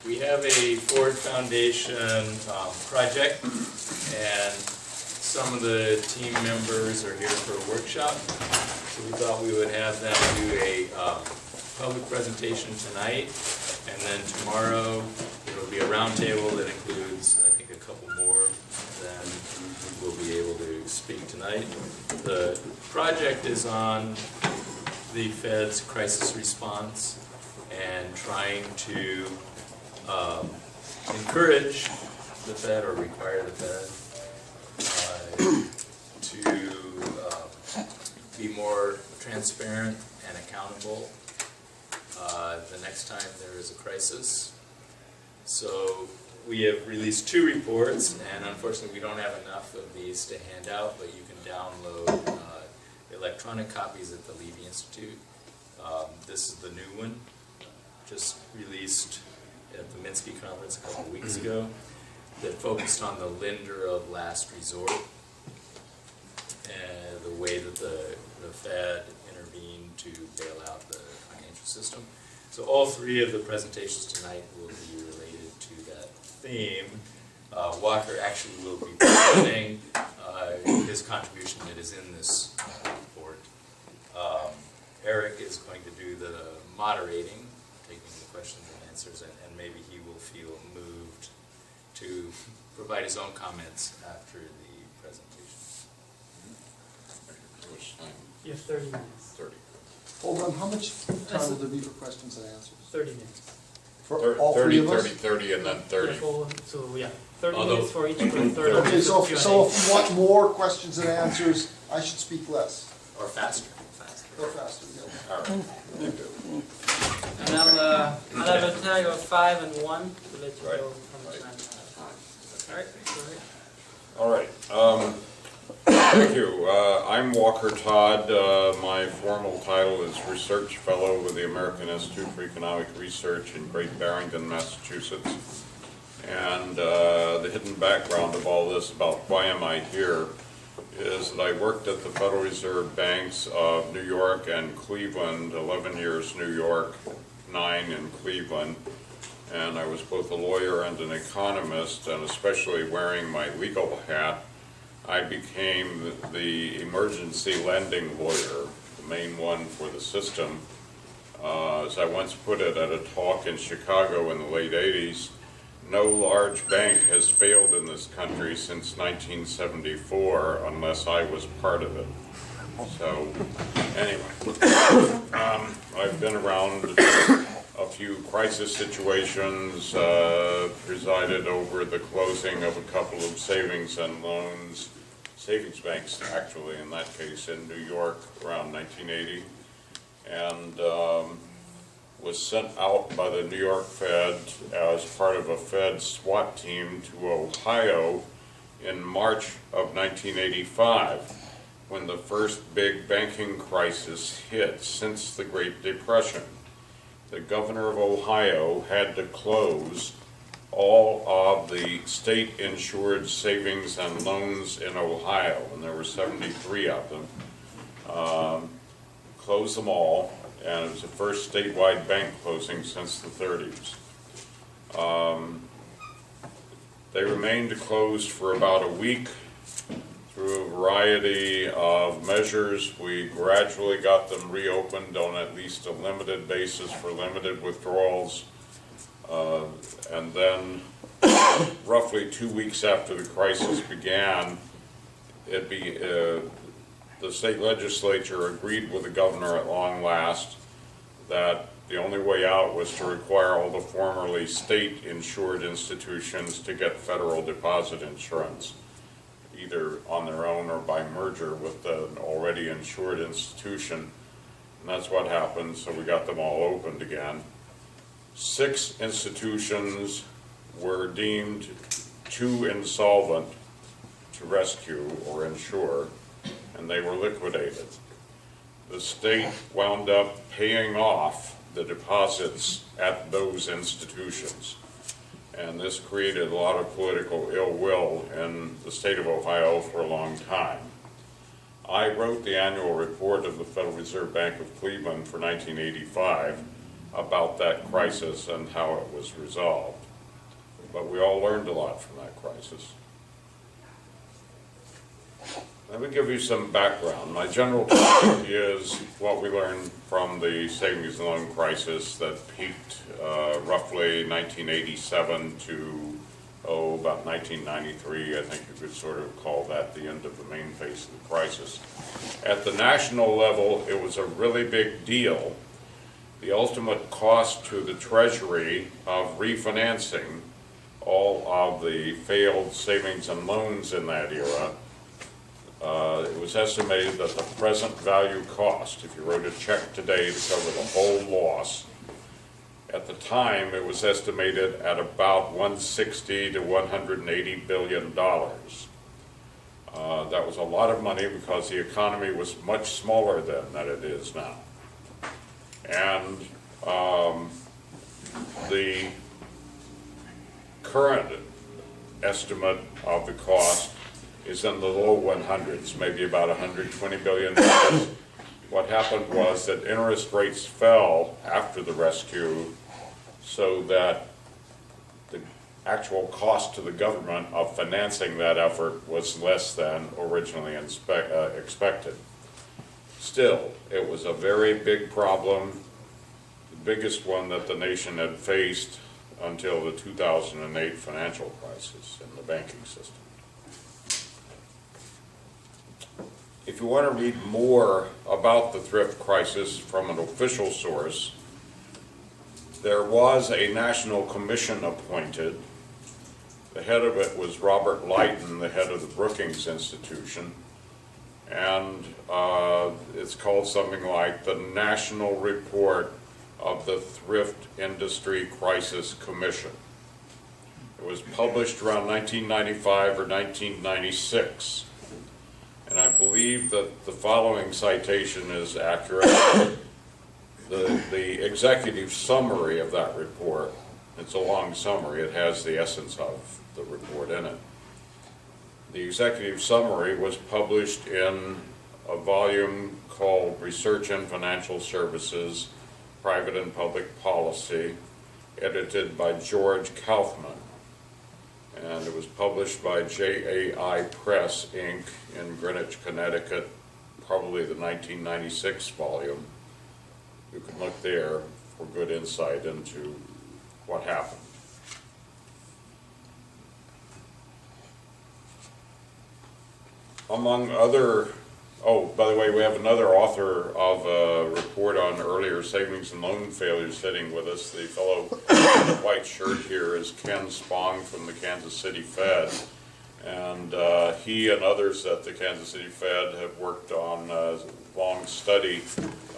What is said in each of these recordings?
We have a Ford Foundation project, and some of the team members are here for a workshop. So we thought we would have them do a public presentation tonight, and then tomorrow there will be a roundtable that includes, I think, a couple more than we'll be able to speak tonight. The project is on the Fed's crisis response and trying to encourage the Fed or require the Fed to be more transparent and accountable the next time there is a crisis. So we have released 2 reports, and unfortunately we don't have enough of these to hand out, but you can download electronic copies at the Levy Institute. This is the new one, just released at the Minsky conference a couple of weeks ago, that focused on the lender of last resort and the way that the Fed intervened to bail out the financial system. So all 3 of the presentations tonight will be related to that theme. Walker actually will be presenting his contribution that is in this report. Eric is going to do the moderating, taking the questions and answers, and maybe he will feel moved to provide his own comments after the presentation. You have 30 minutes. 30. Hold on, how much time will there be for questions and answers? 30 minutes. For all 3 of us? 30, and then 30. So yeah, 30 minutes for each. 30 Okay, minutes so of if Q&A. you want more questions and answers, I should speak less. Or faster. Or faster, yeah. All right. And I'll have a tag of 5 and 1 to let you Right. know how much time you have. All right, go ahead. All right. Thank you. I'm Walker Todd. My formal title is Research Fellow with the American Institute for Economic Research in Great Barrington, Massachusetts. And the hidden background of all this about why am I here is that I worked at the Federal Reserve Banks of New York and Cleveland, 11 years New York, 9 in Cleveland. And I was both a lawyer and an economist, and especially wearing my legal hat, I became the emergency lending lawyer, the main one for the system. As I once put it at a talk in Chicago in the late 80s, no large bank has failed in this country since 1974 unless I was part of it. So anyway, I've been around a few crisis situations, presided over the closing of a couple of savings banks actually in that case in New York around 1980, and was sent out by the New York Fed as part of a Fed SWAT team to Ohio in March of 1985, when the first big banking crisis hit since the Great Depression. The governor of Ohio had to close all of the state-insured savings and loans in Ohio, and there were 73 of them. Closed them all, and it was the first statewide bank closing since the 30s. They remained closed for about a week. Through a variety of measures, we gradually got them reopened on at least a limited basis for limited withdrawals. And then, roughly 2 weeks after the crisis began, the state legislature agreed with the governor at long last that the only way out was to require all the formerly state-insured institutions to get federal deposit insurance, either on their own or by merger with an already insured institution. And that's what happened, so we got them all opened again. 6 institutions were deemed too insolvent to rescue or insure, and they were liquidated. The state wound up paying off the deposits at those institutions, and this created a lot of political ill will in the state of Ohio for a long time. I wrote the annual report of the Federal Reserve Bank of Cleveland for 1985 about that crisis and how it was resolved. but we all learned a lot from that crisis. Let me give you some background. My general topic is what we learned from the savings and loan crisis that peaked roughly 1987 to, about 1993. I think you could sort of call that the end of the main phase of the crisis. At the national level, it was a really big deal. The ultimate cost to the Treasury of refinancing all of the failed savings and loans in that era, it was estimated that the present value cost, if you wrote a check today to cover the whole loss, at the time it was estimated at about $160 to $180 billion. That was a lot of money because the economy was much smaller then than it is now. And the current estimate of the cost is in the low 100s, maybe about $120 billion. What happened was that interest rates fell after the rescue so that the actual cost to the government of financing that effort was less than originally expected. Still, it was a very big problem, the biggest one that the nation had faced until the 2008 financial crisis in the banking system. If you want to read more about the thrift crisis from an official source, there was a national commission appointed. The head of it was Robert Lighton, the head of the Brookings Institution, and it's called something like the National Report of the Thrift Industry Crisis Commission. It was published around 1995 or 1996. And I believe that the following citation is accurate. The executive summary of that report, it's a long summary, it has the essence of the report in it. The executive summary was published in a volume called Research in Financial Services, Private and Public Policy, edited by George Kaufman. And it was published by JAI Press, Inc. in Greenwich, Connecticut, probably the 1996 volume. You can look there for good insight into what happened. Among other, by the way, we have another author of a report on earlier savings and loan failures sitting with us. The fellow in the white shirt here is Ken Spong from the Kansas City Fed. And he and others at the Kansas City Fed have worked on a long study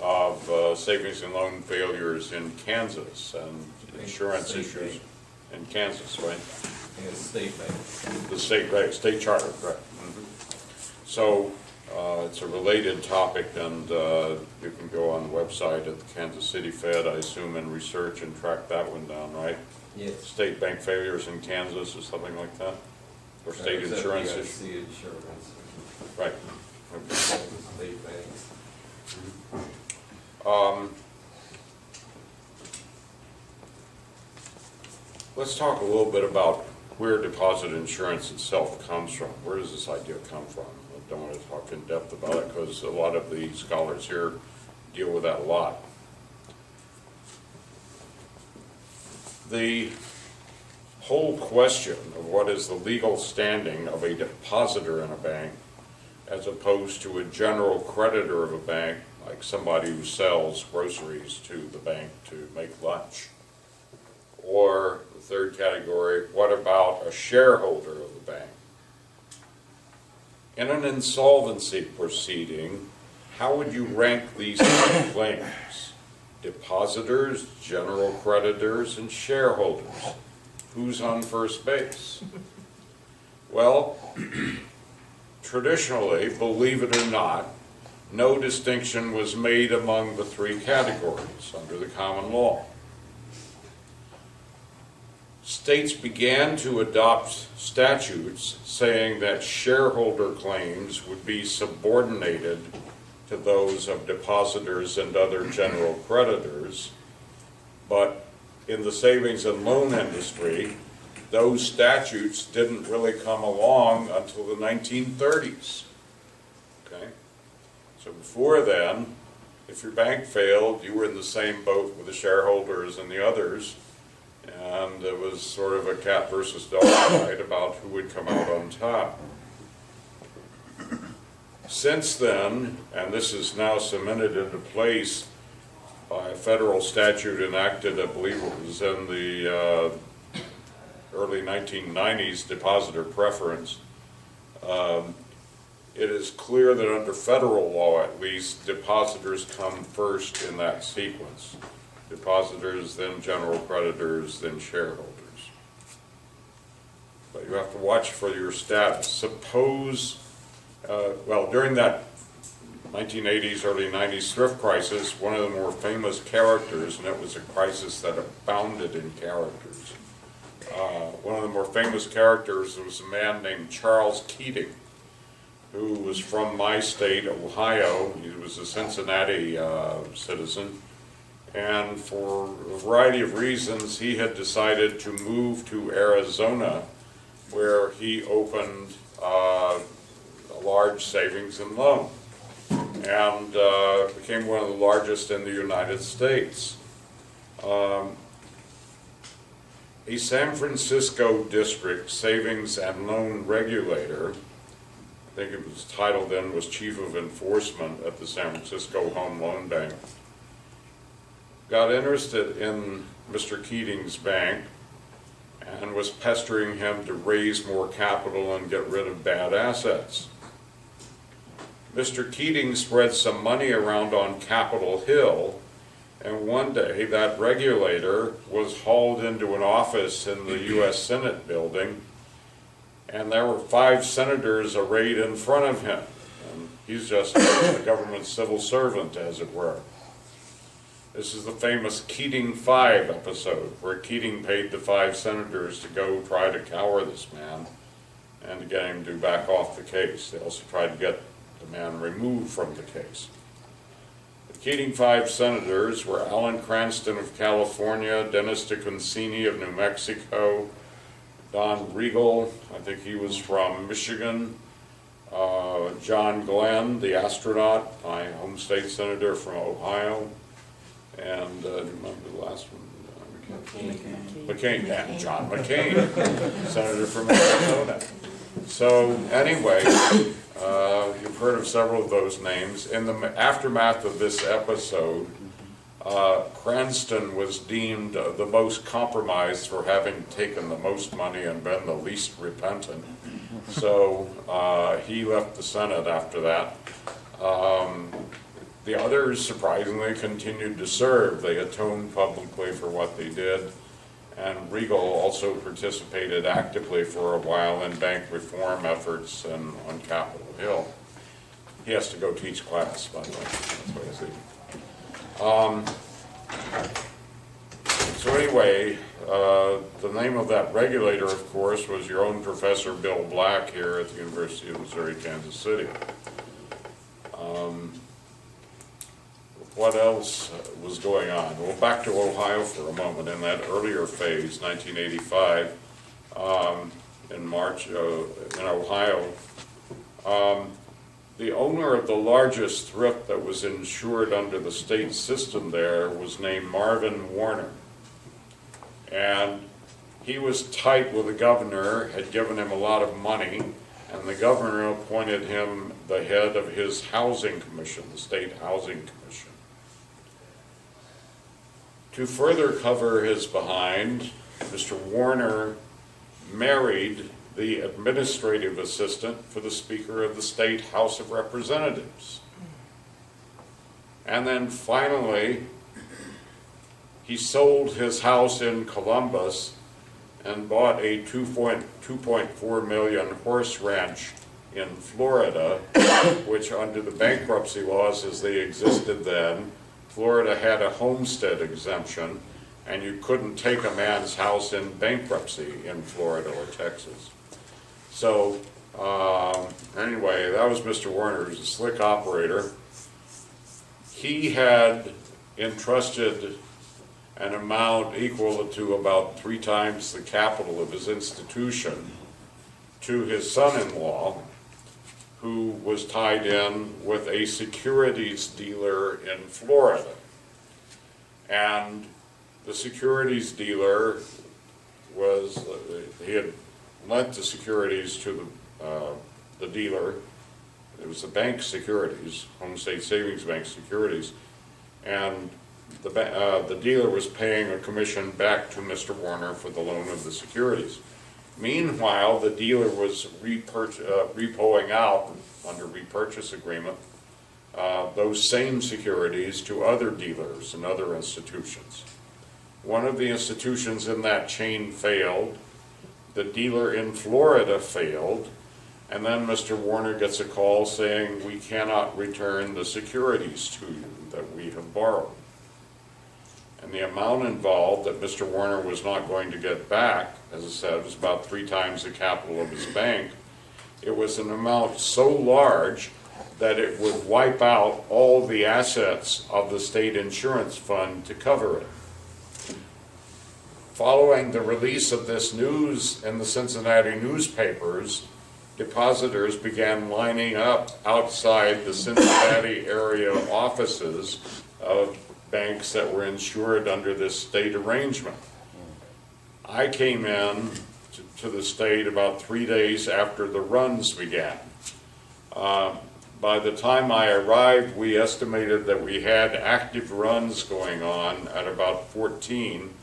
of savings and loan failures in Kansas and insurance issues in Kansas, right? And state bank. The state, right, state charter, right. Mm-hmm. So it's a related topic, and you can go on the website at the Kansas City Fed, I assume, and research and track that one down, right? Yes. State bank failures in Kansas or something like that? Or state insurance issues? State insurance. Right. Okay. State banks. Let's talk a little bit about where deposit insurance itself comes from. Where does this idea come from? I don't want to talk in depth about it because a lot of the scholars here deal with that a lot. The whole question of what is the legal standing of a depositor in a bank as opposed to a general creditor of a bank, like somebody who sells groceries to the bank to make lunch. Or the third category, what about a shareholder of the bank? In an insolvency proceeding, how would you rank these claims? Depositors, general creditors, and shareholders. Who's on first base? Well, traditionally, believe it or not, no distinction was made among the three categories under the common law. States began to adopt statutes saying that shareholder claims would be subordinated to those of depositors and other general creditors, but in the savings and loan industry, those statutes didn't really come along until the 1930s. Okay? So before then, if your bank failed, you were in the same boat with the shareholders and the others, and it was sort of a cat versus dog fight about who would come out on top. Since then, and this is now cemented into place by a federal statute enacted, I believe it was in the early 1990s, depositor preference, it is clear that under federal law, at least, depositors come first in that sequence. Depositors, then general creditors, then shareholders. But you have to watch for your status. Suppose, during that 1980s, early 90s thrift crisis, one of the more famous characters, and it was a crisis that abounded in characters, one of the more famous characters was a man named Charles Keating, who was from my state, Ohio. He was a Cincinnati citizen, and for a variety of reasons, he had decided to move to Arizona, where he opened a large savings and loan, and became one of the largest in the United States. A San Francisco district savings and loan regulator, I think it was titled then, was Chief of Enforcement at the San Francisco Home Loan Bank, got interested in Mr. Keating's bank and was pestering him to raise more capital and get rid of bad assets. Mr. Keating spread some money around on Capitol Hill, and one day that regulator was hauled into an office in the U.S. Senate building, and there were 5 senators arrayed in front of him. And he's just a government civil servant, as it were. This is the famous Keating 5 episode, where Keating paid the 5 senators to go try to cower this man and to get him to back off the case. They also tried to get the man removed from the case. The Keating 5 senators were Alan Cranston of California, Dennis DeConcini of New Mexico, Don Regal, I think he was from Michigan, John Glenn, the astronaut, my home state senator from Ohio, and do you remember the last one? McCain, yeah, John McCain, senator from Arizona. So anyway, you've heard of several of those names. In the aftermath of this episode, Cranston was deemed the most compromised for having taken the most money and been the least repentant. So he left the Senate after that. The others, surprisingly, continued to serve. They atoned publicly for what they did. And Regal also participated actively for a while in bank reform efforts and on Capitol Hill. He has to go teach class, by the way. That's what I see. So anyway, the name of that regulator, of course, was your own Professor Bill Black here at the University of Missouri, Kansas City. What else was going on? Well, back to Ohio for a moment. In that earlier phase, 1985, in March, in Ohio, the owner of the largest thrift that was insured under the state system there was named Marvin Warner. And he was tight with the governor, had given him a lot of money, and the governor appointed him the head of his housing commission, the state housing commission. To further cover his behind, Mr. Warner married the administrative assistant for the Speaker of the State House of Representatives. And then finally, he sold his house in Columbus and bought a $2.4 million horse ranch in Florida, which under the bankruptcy laws as they existed then, Florida had a homestead exemption, and you couldn't take a man's house in bankruptcy in Florida or Texas. So anyway, that was Mr. Warner. He was a slick operator. He had entrusted an amount equal to about 3 times the capital of his institution to his son-in-law, who was tied in with a securities dealer in Florida. And the securities dealer he had lent the securities to the dealer. It was the bank securities, Home State Savings Bank securities, and the dealer was paying a commission back to Mr. Warner for the loan of the securities. Meanwhile, the dealer was repoing out under repurchase agreement those same securities to other dealers and other institutions. One of the institutions in that chain failed, the dealer in Florida failed, and then Mr. Warner gets a call saying, we cannot return the securities to you that we have borrowed. And the amount involved that Mr. Warner was not going to get back, as I said, was about 3 times the capital of his bank. It was an amount so large that it would wipe out all the assets of the state insurance fund to cover it. Following the release of this news in the Cincinnati newspapers, depositors began lining up outside the Cincinnati area offices of banks that were insured under this state arrangement. I came in to the state about 3 days after the runs began. By the time I arrived, we estimated that we had active runs going on at about 14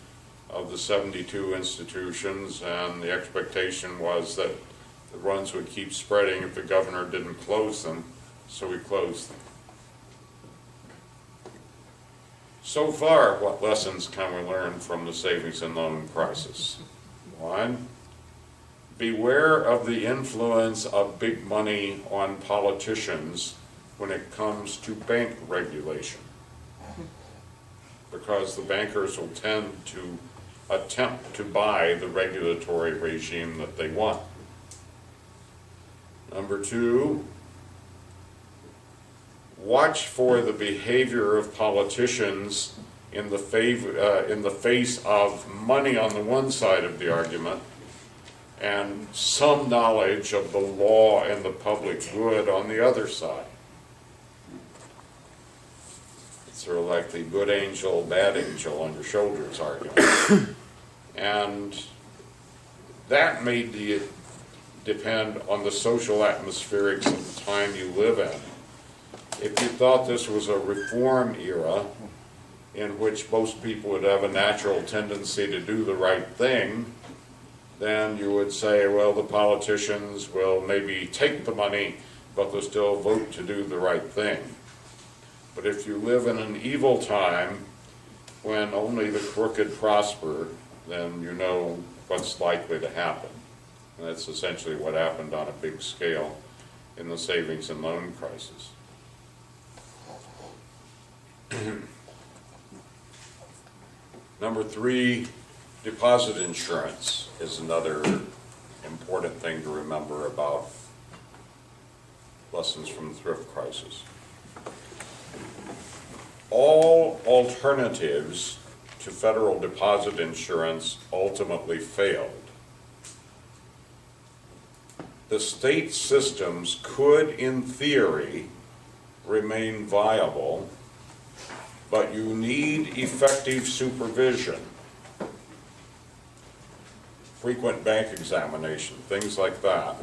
of the 72 institutions, and the expectation was that the runs would keep spreading if the governor didn't close them, so we closed them. So far, what lessons can we learn from the savings and loan crisis? 1, beware of the influence of big money on politicians when it comes to bank regulation, because the bankers will tend to attempt to buy the regulatory regime that they want. Number 2, watch for the behavior of politicians in the face of money on the one side of the argument and some knowledge of the law and the public good on the other side. It's sort of like the good angel, bad angel on your shoulders argument. And that may depend on the social atmospherics of the time you live in. If you thought this was a reform era in which most people would have a natural tendency to do the right thing, then you would say, well, the politicians will maybe take the money, but they'll still vote to do the right thing. But if you live in an evil time when only the crooked prosper, then you know what's likely to happen. And that's essentially what happened on a big scale in the savings and loan crisis. Number 3, deposit insurance is another important thing to remember about lessons from the thrift crisis. All alternatives to federal deposit insurance ultimately failed. The state systems could, in theory, remain viable, but you need effective supervision, frequent bank examination, things like that,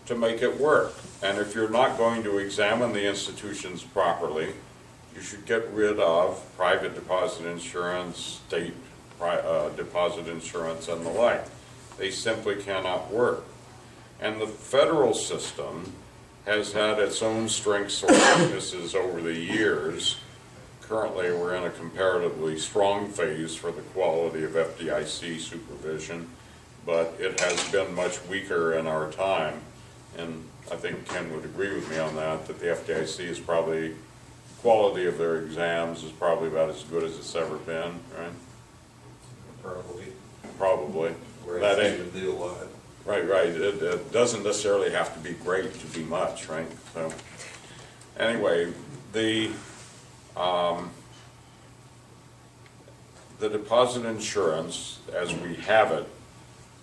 to make it work. And if you're not going to examine the institutions properly, you should get rid of private deposit insurance, state deposit insurance, and the like. They simply cannot work. And the federal system has had its own strengths or weaknesses over the years. Currently, we're in a comparatively strong phase for the quality of FDIC supervision, but it has been much weaker in our time. And I think Ken would agree with me on that the FDIC is probably, quality of their exams is probably about as good as it's ever been, right? Probably. We're That asking ain't, to do a lot. right. It doesn't necessarily have to be great to be much, right? So, anyway, the deposit insurance, as we have it,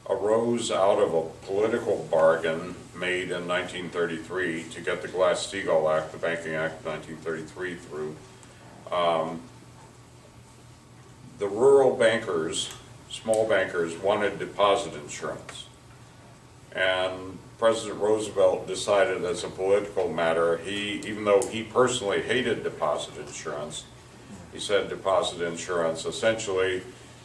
arose out of a political bargain made in 1933 to get the Glass-Steagall Act, the Banking Act of 1933 through. The rural bankers, small bankers, wanted deposit insurance. And President Roosevelt decided as a political matter, even though he personally hated deposit insurance, he said deposit insurance essentially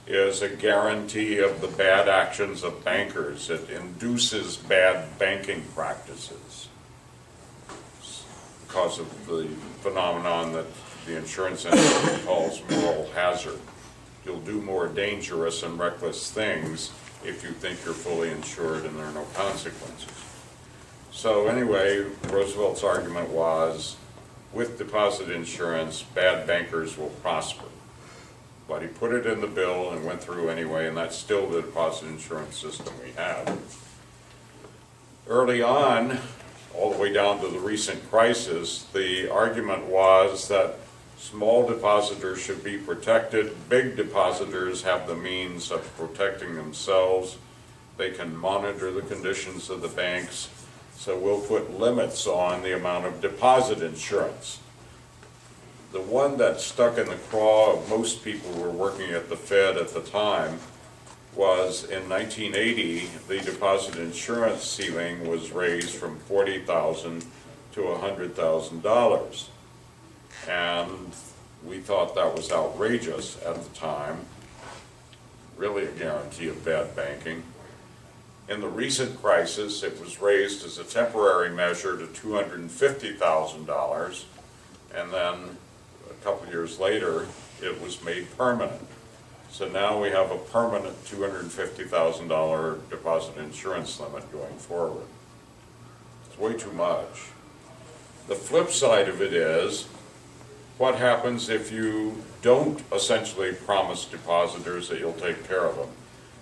is a guarantee of the bad actions of bankers. It induces bad banking practices because of the phenomenon that the insurance industry calls moral hazard. You'll do more dangerous and reckless things if you think you're fully insured and there are no consequences. So anyway, Roosevelt's argument was, with deposit insurance, bad bankers will prosper. But he put it in the bill and went through anyway, and that's still the deposit insurance system we have. Early on, all the way down to the recent crisis, the argument was that small depositors should be protected. Big depositors have the means of protecting themselves. They can monitor the conditions of the banks. So we'll put limits on the amount of deposit insurance. The one that stuck in the craw of most people who were working at the Fed at the time was in 1980, the deposit insurance ceiling was raised from $40,000 to $100,000. And we thought that was outrageous at the time, really a guarantee of bad banking. In the recent crisis, it was raised as a temporary measure to $250,000, and then a couple years later, it was made permanent. So now we have a permanent $250,000 deposit insurance limit going forward. It's way too much. The flip side of it is, what happens if you don't essentially promise depositors that you'll take care of them?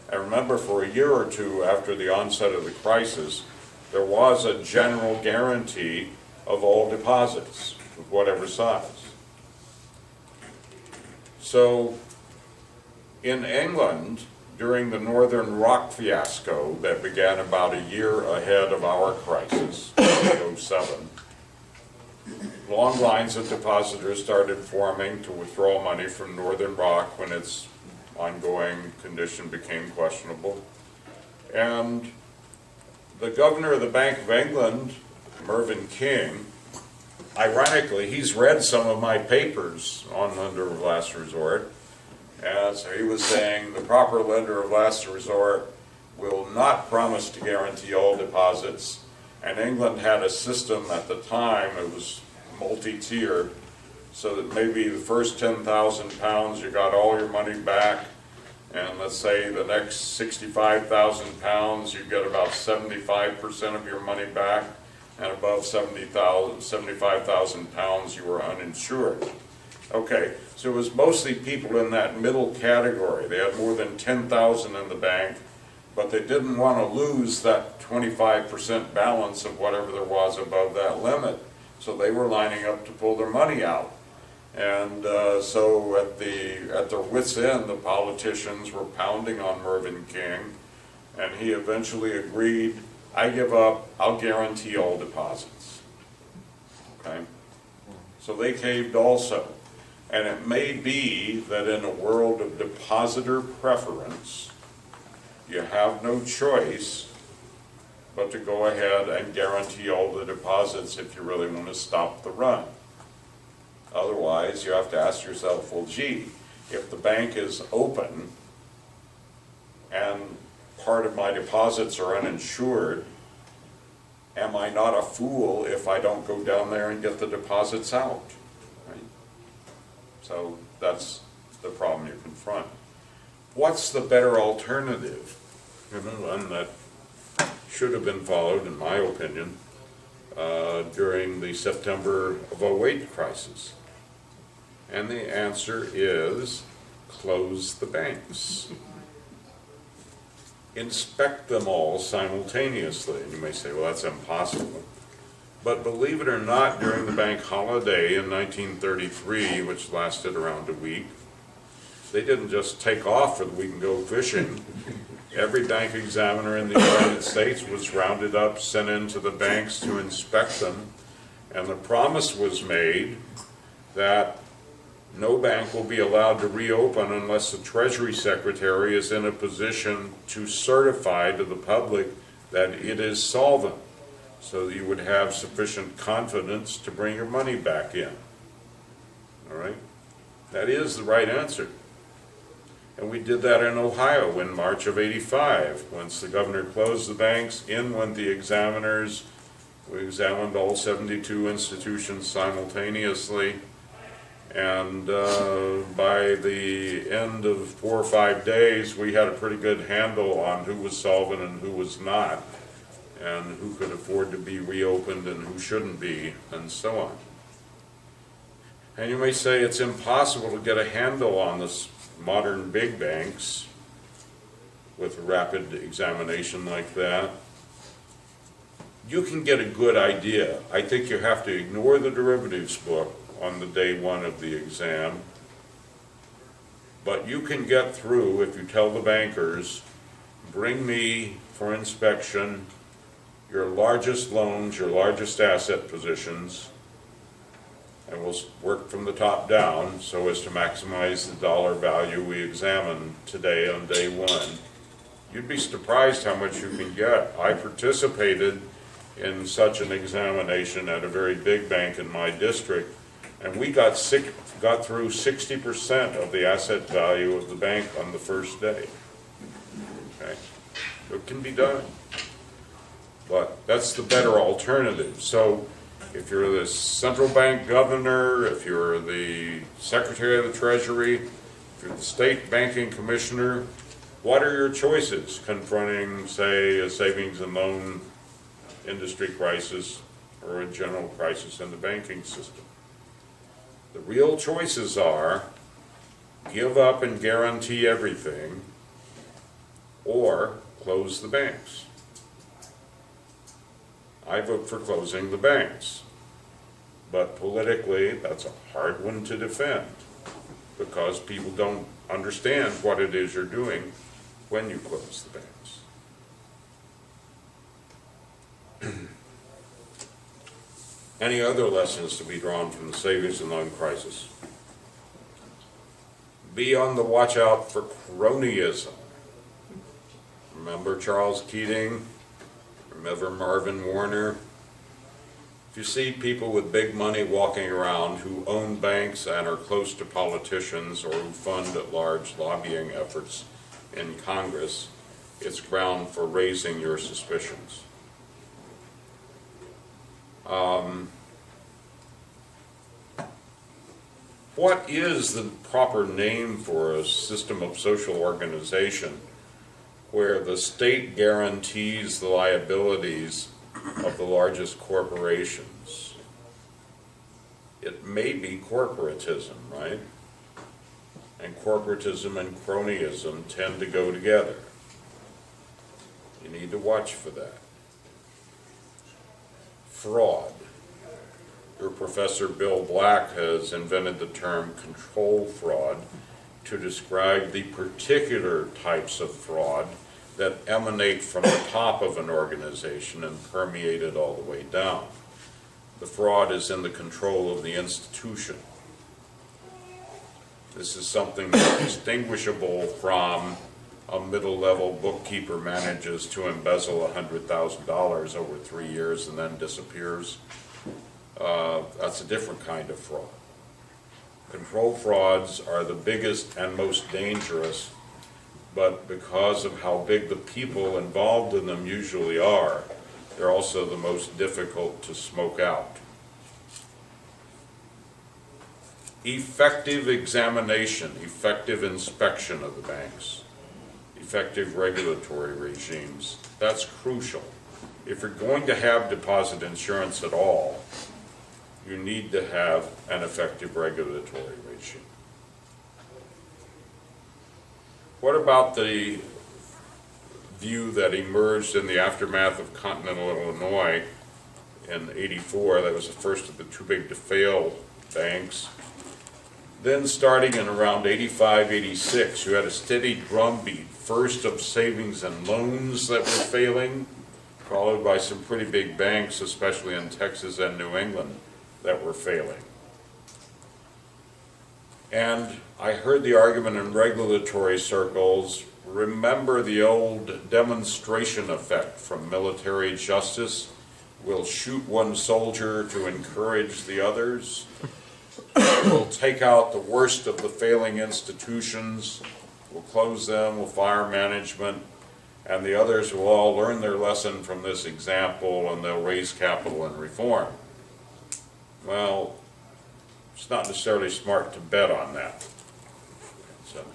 And remember, for a year or two after the onset of the crisis, there was a general guarantee of all deposits, of whatever size. So, in England, during the Northern Rock fiasco that began about a year ahead of our crisis, 2007, long lines of depositors started forming to withdraw money from Northern Rock when its ongoing condition became questionable. And the governor of the Bank of England, Mervyn King, ironically, he's read some of my papers on lender of last resort, and so he was saying the proper lender of last resort will not promise to guarantee all deposits. And England had a system at the time, it was multi-tiered, so that maybe the first 10,000 pounds you got all your money back, and let's say the next 65,000 pounds you get about 75% of your money back, and above 75,000 pounds you were uninsured. Okay, so it was mostly people in that middle category. They had more than 10,000 in the bank, but they didn't want to lose that 25% balance of whatever there was above that limit. So they were lining up to pull their money out. And so at their wits' end, the politicians were pounding on Mervyn King, and he eventually agreed, I give up, I'll guarantee all deposits. Okay? So they caved also. And it may be that in a world of depositor preference, you have no choice but to go ahead and guarantee all the deposits if you really want to stop the run. Otherwise, you have to ask yourself, well, gee, if the bank is open and part of my deposits are uninsured, am I not a fool if I don't go down there and get the deposits out? Right? So that's the problem you confront. What's the better alternative? One that should have been followed, in my opinion, during the September of 2008 crisis. And the answer is close the banks. Inspect them all simultaneously. And you may say, well, that's impossible. But believe it or not, during the bank holiday in 1933, which lasted around a week, They didn't just take off so that we can go fishing. Every bank examiner in the United States was rounded up, sent into the banks to inspect them, and the promise was made that no bank will be allowed to reopen unless the Treasury Secretary is in a position to certify to the public that it is solvent, so that you would have sufficient confidence to bring your money back in. All right? That is the right answer. And we did that in Ohio in March of '85. Once the governor closed the banks, in went the examiners. We examined all 72 institutions simultaneously. And by the end of 4 or 5 days, we had a pretty good handle on who was solvent and who was not, and who could afford to be reopened and who shouldn't be, and so on. And you may say it's impossible to get a handle on this modern big banks with a rapid examination like that. You can get a good idea. I think you have to ignore the derivatives book on the day one of the exam, but you can get through if you tell the bankers, bring me for inspection your largest loans, your largest asset positions, and we'll work from the top down so as to maximize the dollar value we examine today on day one. You'd be surprised how much you can get. I participated in such an examination at a very big bank in my district, and we got through 60% of the asset value of the bank on the first day. Okay? It can be done. But that's the better alternative. So if you're the central bank governor, if you're the secretary of the Treasury, if you're the state banking commissioner, what are your choices confronting, say, a savings and loan industry crisis or a general crisis in the banking system? The real choices are give up and guarantee everything, or close the banks. I vote for closing the banks, but politically that's a hard one to defend because people don't understand what it is you're doing when you close the banks. Any other lessons to be drawn from the savings and loan crisis? Be on the watch out for cronyism. Remember Charles Keating? Remember Marvin Warner? If you see people with big money walking around who own banks and are close to politicians or who fund at large lobbying efforts in Congress, it's ground for raising your suspicions. What is the proper name for a system of social organization where the state guarantees the liabilities of the largest corporations? It may be corporatism, right? And corporatism and cronyism tend to go together. You need to watch for that. Fraud. Your professor Bill Black has invented the term control fraud to describe the particular types of fraud that emanate from the top of an organization and permeate it all the way down. The fraud is in the control of the institution. This is something that's distinguishable from a middle-level bookkeeper manages to embezzle $100,000 over 3 years and then disappears. That's a different kind of fraud. Control frauds are the biggest and most dangerous, but because of how big the people involved in them usually are, they're also the most difficult to smoke out. Effective examination, effective inspection of the banks, effective regulatory regimes, that's crucial. If you're going to have deposit insurance at all, you need to have an effective regulatory regime. What about the view that emerged in the aftermath of Continental Illinois in '84? That was the first of the too big to fail banks. Then starting in around 85, 86, you had a steady drumbeat, first of savings and loans that were failing, followed by some pretty big banks, especially in Texas and New England, that were failing. And I heard the argument in regulatory circles, remember the old demonstration effect from military justice? We'll shoot one soldier to encourage the others. We'll take out the worst of the failing institutions. We'll close them, we'll fire management, and the others will all learn their lesson from this example and they'll raise capital and reform. Well, it's not necessarily smart to bet on that. So,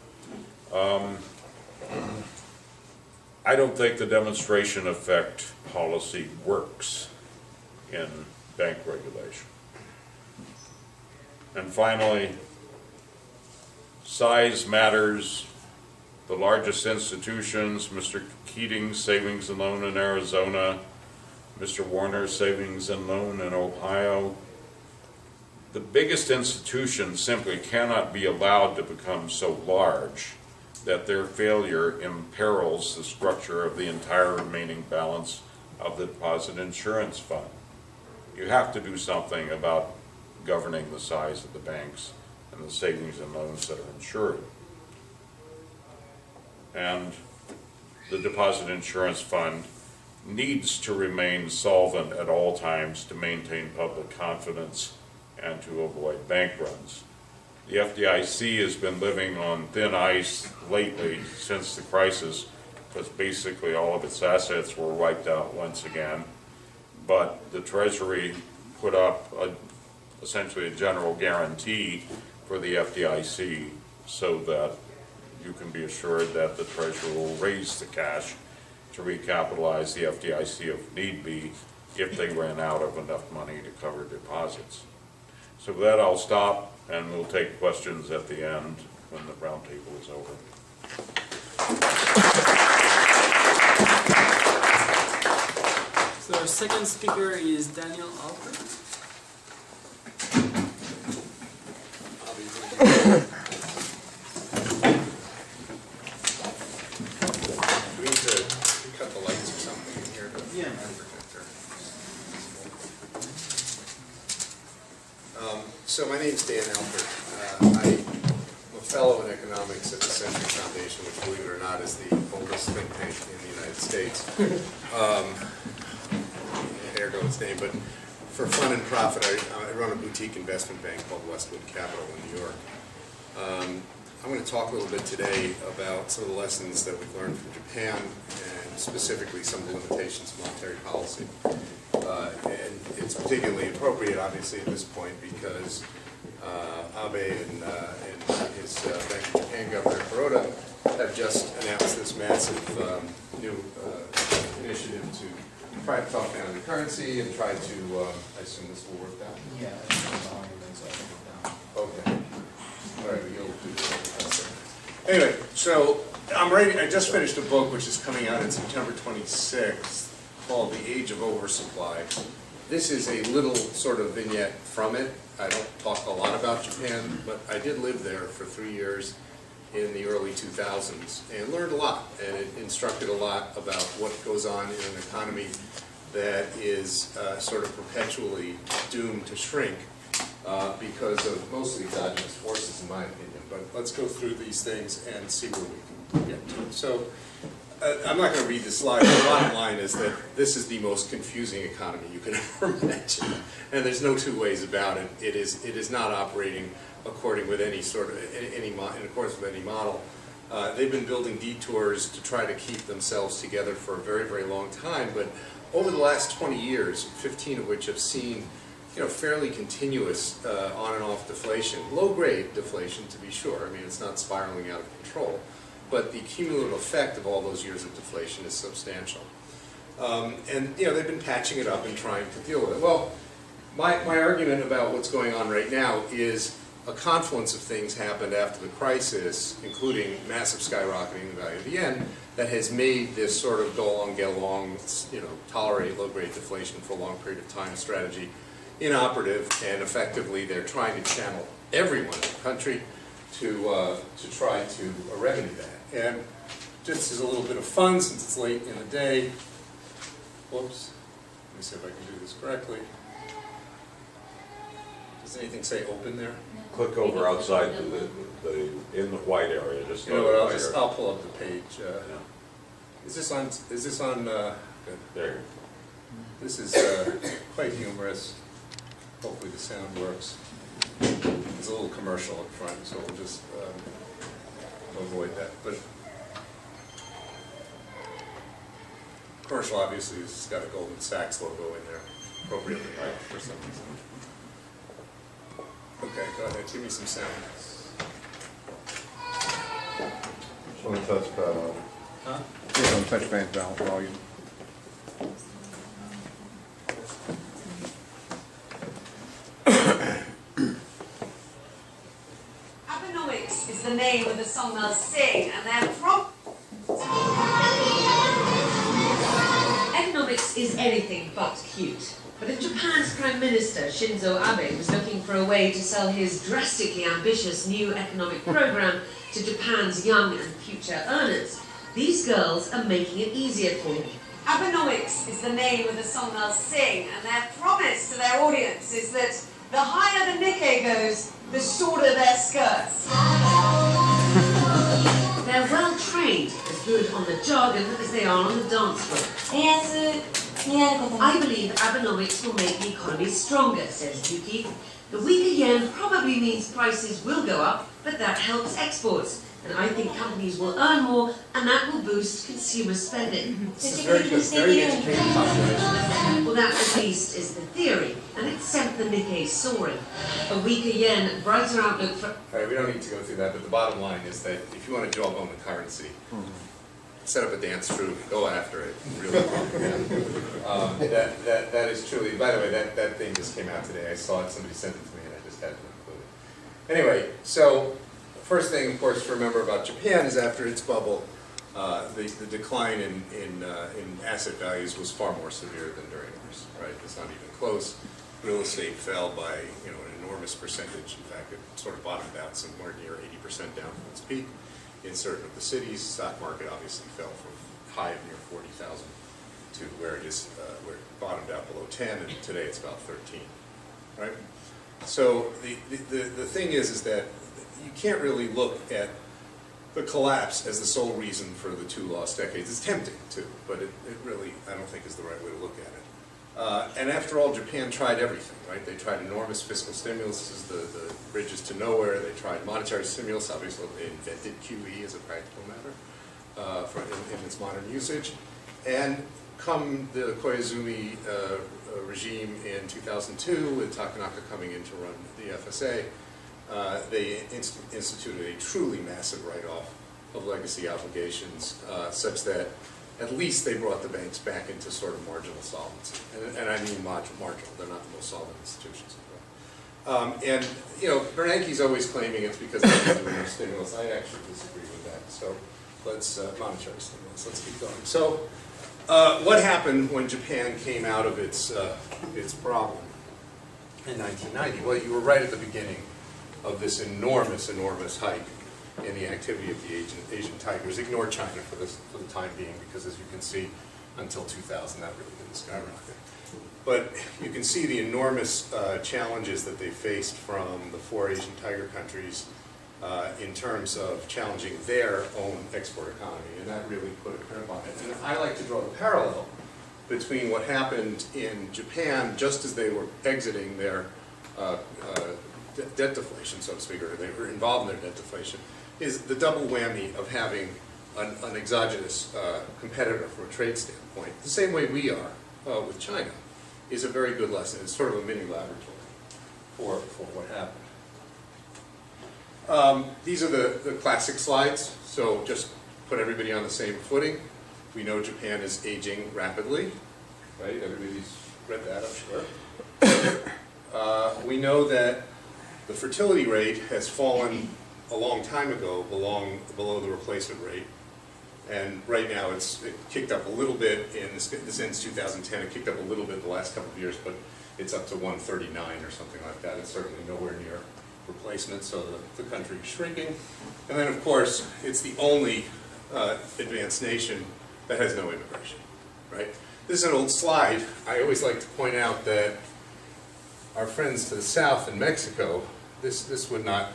I don't think the demonstration effect policy works in bank regulation. And finally, size matters. The largest institutions, Mr. Keating's Savings and Loan in Arizona, Mr. Warner's Savings and Loan in Ohio. The biggest institutions simply cannot be allowed to become so large that their failure imperils the structure of the entire remaining balance of the deposit insurance fund. You have to do something about governing the size of the banks and the savings and loans that are insured. And the deposit insurance fund needs to remain solvent at all times to maintain public confidence and to avoid bank runs. The FDIC has been living on thin ice lately since the crisis because basically all of its assets were wiped out once again. But the Treasury put up essentially a general guarantee for the FDIC so that you can be assured that the Treasury will raise the cash to recapitalize the FDIC if need be, if they ran out of enough money to cover deposits. So with that, I'll stop, and we'll take questions at the end when the roundtable is over. So our second speaker is Daniel Alford. Do we need to cut the lights or something in here? Yeah. So my name's Dan Alford. I'm a fellow in economics at the Century Foundation, which, believe it or not, is the oldest think tank in the United States. There goes its name. But for fun and profit, I run a boutique investment bank called Westwood Capital in New York. I'm going to talk a little bit today about some of the lessons that we've learned from Japan, and specifically some of the limitations of monetary policy. And it's particularly appropriate, obviously, at this point because Abe and his Bank of Japan Governor Kuroda have just announced this massive new initiative to try to talk down the currency and try to, I assume this will work out? Yeah, Okay. All right, we'll do that. Anyway, so I just finished a book which is coming out in September 26th called The Age of Oversupply. This is a little sort of vignette from it. I don't talk a lot about Japan, but I did live there for 3 years in the early 2000s and learned a lot, and it instructed a lot about what goes on in an economy that is sort of perpetually doomed to shrink because of mostly exogenous forces, in my opinion. But let's go through these things and see where we can get to. So I'm not going to read the slide. The bottom line is that this is the most confusing economy you can ever imagine, and there's no two ways about it. It is not operating according with any sort of in accordance with any model. They've been building detours to try to keep themselves together for a very, very long time. But over the last 20 years, 15 of which have seen fairly continuous on and off deflation, low-grade deflation to be sure. I mean, it's not spiraling out of control. But the cumulative effect of all those years of deflation is substantial. And they've been patching it up and trying to deal with it. Well, my argument about what's going on right now is a confluence of things happened after the crisis, including massive skyrocketing in the value of the yen, that has made this sort of go along, get along, tolerate low-grade deflation for a long period of time strategy inoperative, and effectively they're trying to channel everyone in the country to try to remedy that. And just as a little bit of fun, since it's late in the day, whoops, let me see if I can do this correctly. Does anything say open there? Click over outside in the white area, just. You know what, I'll pull up the page. Yeah. Is this on, good. There you This is quite humorous. Hopefully the sound works. There's a little commercial up front, so we'll just avoid that. But commercial obviously has got a Goldman Sachs logo in there, appropriately for some reason. Okay, go ahead, give me some sound. On the touchpad, Huh? yeah, on touchpad volume. Abenomics is the name of the song they'll sing, and they're from... Economics is anything but cute. But if Japan's Prime Minister Shinzo Abe was looking for a way to sell his drastically ambitious new economic program to Japan's young and future earners, these girls are making it easier for him. Abenomics is the name of the song they'll sing, and their promise to their audience is that the higher the Nikkei goes, the shorter their skirts. They're well trained, as good on the jargon as they are on the dance floor. I believe Abenomics will make the economy stronger, says Yuki. The weaker yen probably means prices will go up, but that helps exports. And I think companies will earn more, and that will boost consumer spending. This is very educated population. Well, that at least is the theory, and it sent the Nikkei soaring. A weaker yen, a brighter outlook for... All right, we don't need to go through that, but the bottom line is that if you want to jawbone the currency, set up a dance troupe, go after it, really. That is truly, by the way, that thing just came out today. I saw it, somebody sent it to me, and I just had to include it. Anyway, so first thing, of course, to remember about Japan is after its bubble, the decline in asset values was far more severe than during ours, right? It's not even close. Real estate fell by an enormous percentage. In fact, it sort of bottomed out somewhere near 80% down from its peak. In certain of the cities, stock market obviously fell from a high of near 40,000 to where it is, where it bottomed out below 10, and today it's about 13, right? So the thing is that you can't really look at the collapse as the sole reason for the 2 lost decades. It's tempting to, but it really, I don't think, is the right way to look at it. And after all, Japan tried everything, right? They tried enormous fiscal stimulus, the bridges to nowhere. They tried monetary stimulus. Obviously, they invented QE as a practical matter in its modern usage. And come the Koizumi regime in 2002, with Takanaka coming in to run the FSA, they instituted a truly massive write-off of legacy obligations, such that at least they brought the banks back into sort of marginal solvency. And I mean marginal, they're not the most solvent institutions. And, Bernanke's always claiming it's because they're doing their stimulus. I actually disagree with that. So let's, monetary stimulus, let's keep going. So what happened when Japan came out of its problem in 1990? Well, you were right at the beginning of this enormous hike in the activity of the Asian tigers. Ignore China for the time being, because as you can see, until 2000, that really didn't skyrocket. But you can see the enormous challenges that they faced from the 4 Asian tiger countries in terms of challenging their own export economy, and that really put a crimp on it. And I like to draw the parallel between what happened in Japan just as they were exiting their debt deflation, so to speak, or they were involved in their debt deflation, is the double whammy of having an exogenous competitor from a trade standpoint, the same way we are with China, is a very good lesson. It's sort of a mini laboratory for what happened. These are the classic slides, so just put everybody on the same footing. We know Japan is aging rapidly, right? Everybody's read that, I'm sure. We know that the fertility rate has fallen a long time ago below the replacement rate, and right now it kicked up a little bit in this ends 2010. It kicked up a little bit the last couple of years, but it's up to 139 or something like that. It's certainly nowhere near replacement, so the country is shrinking. And then, of course, it's the only advanced nation that has no immigration, right? This is an old slide. I always like to point out that our friends to the south in Mexico, this would not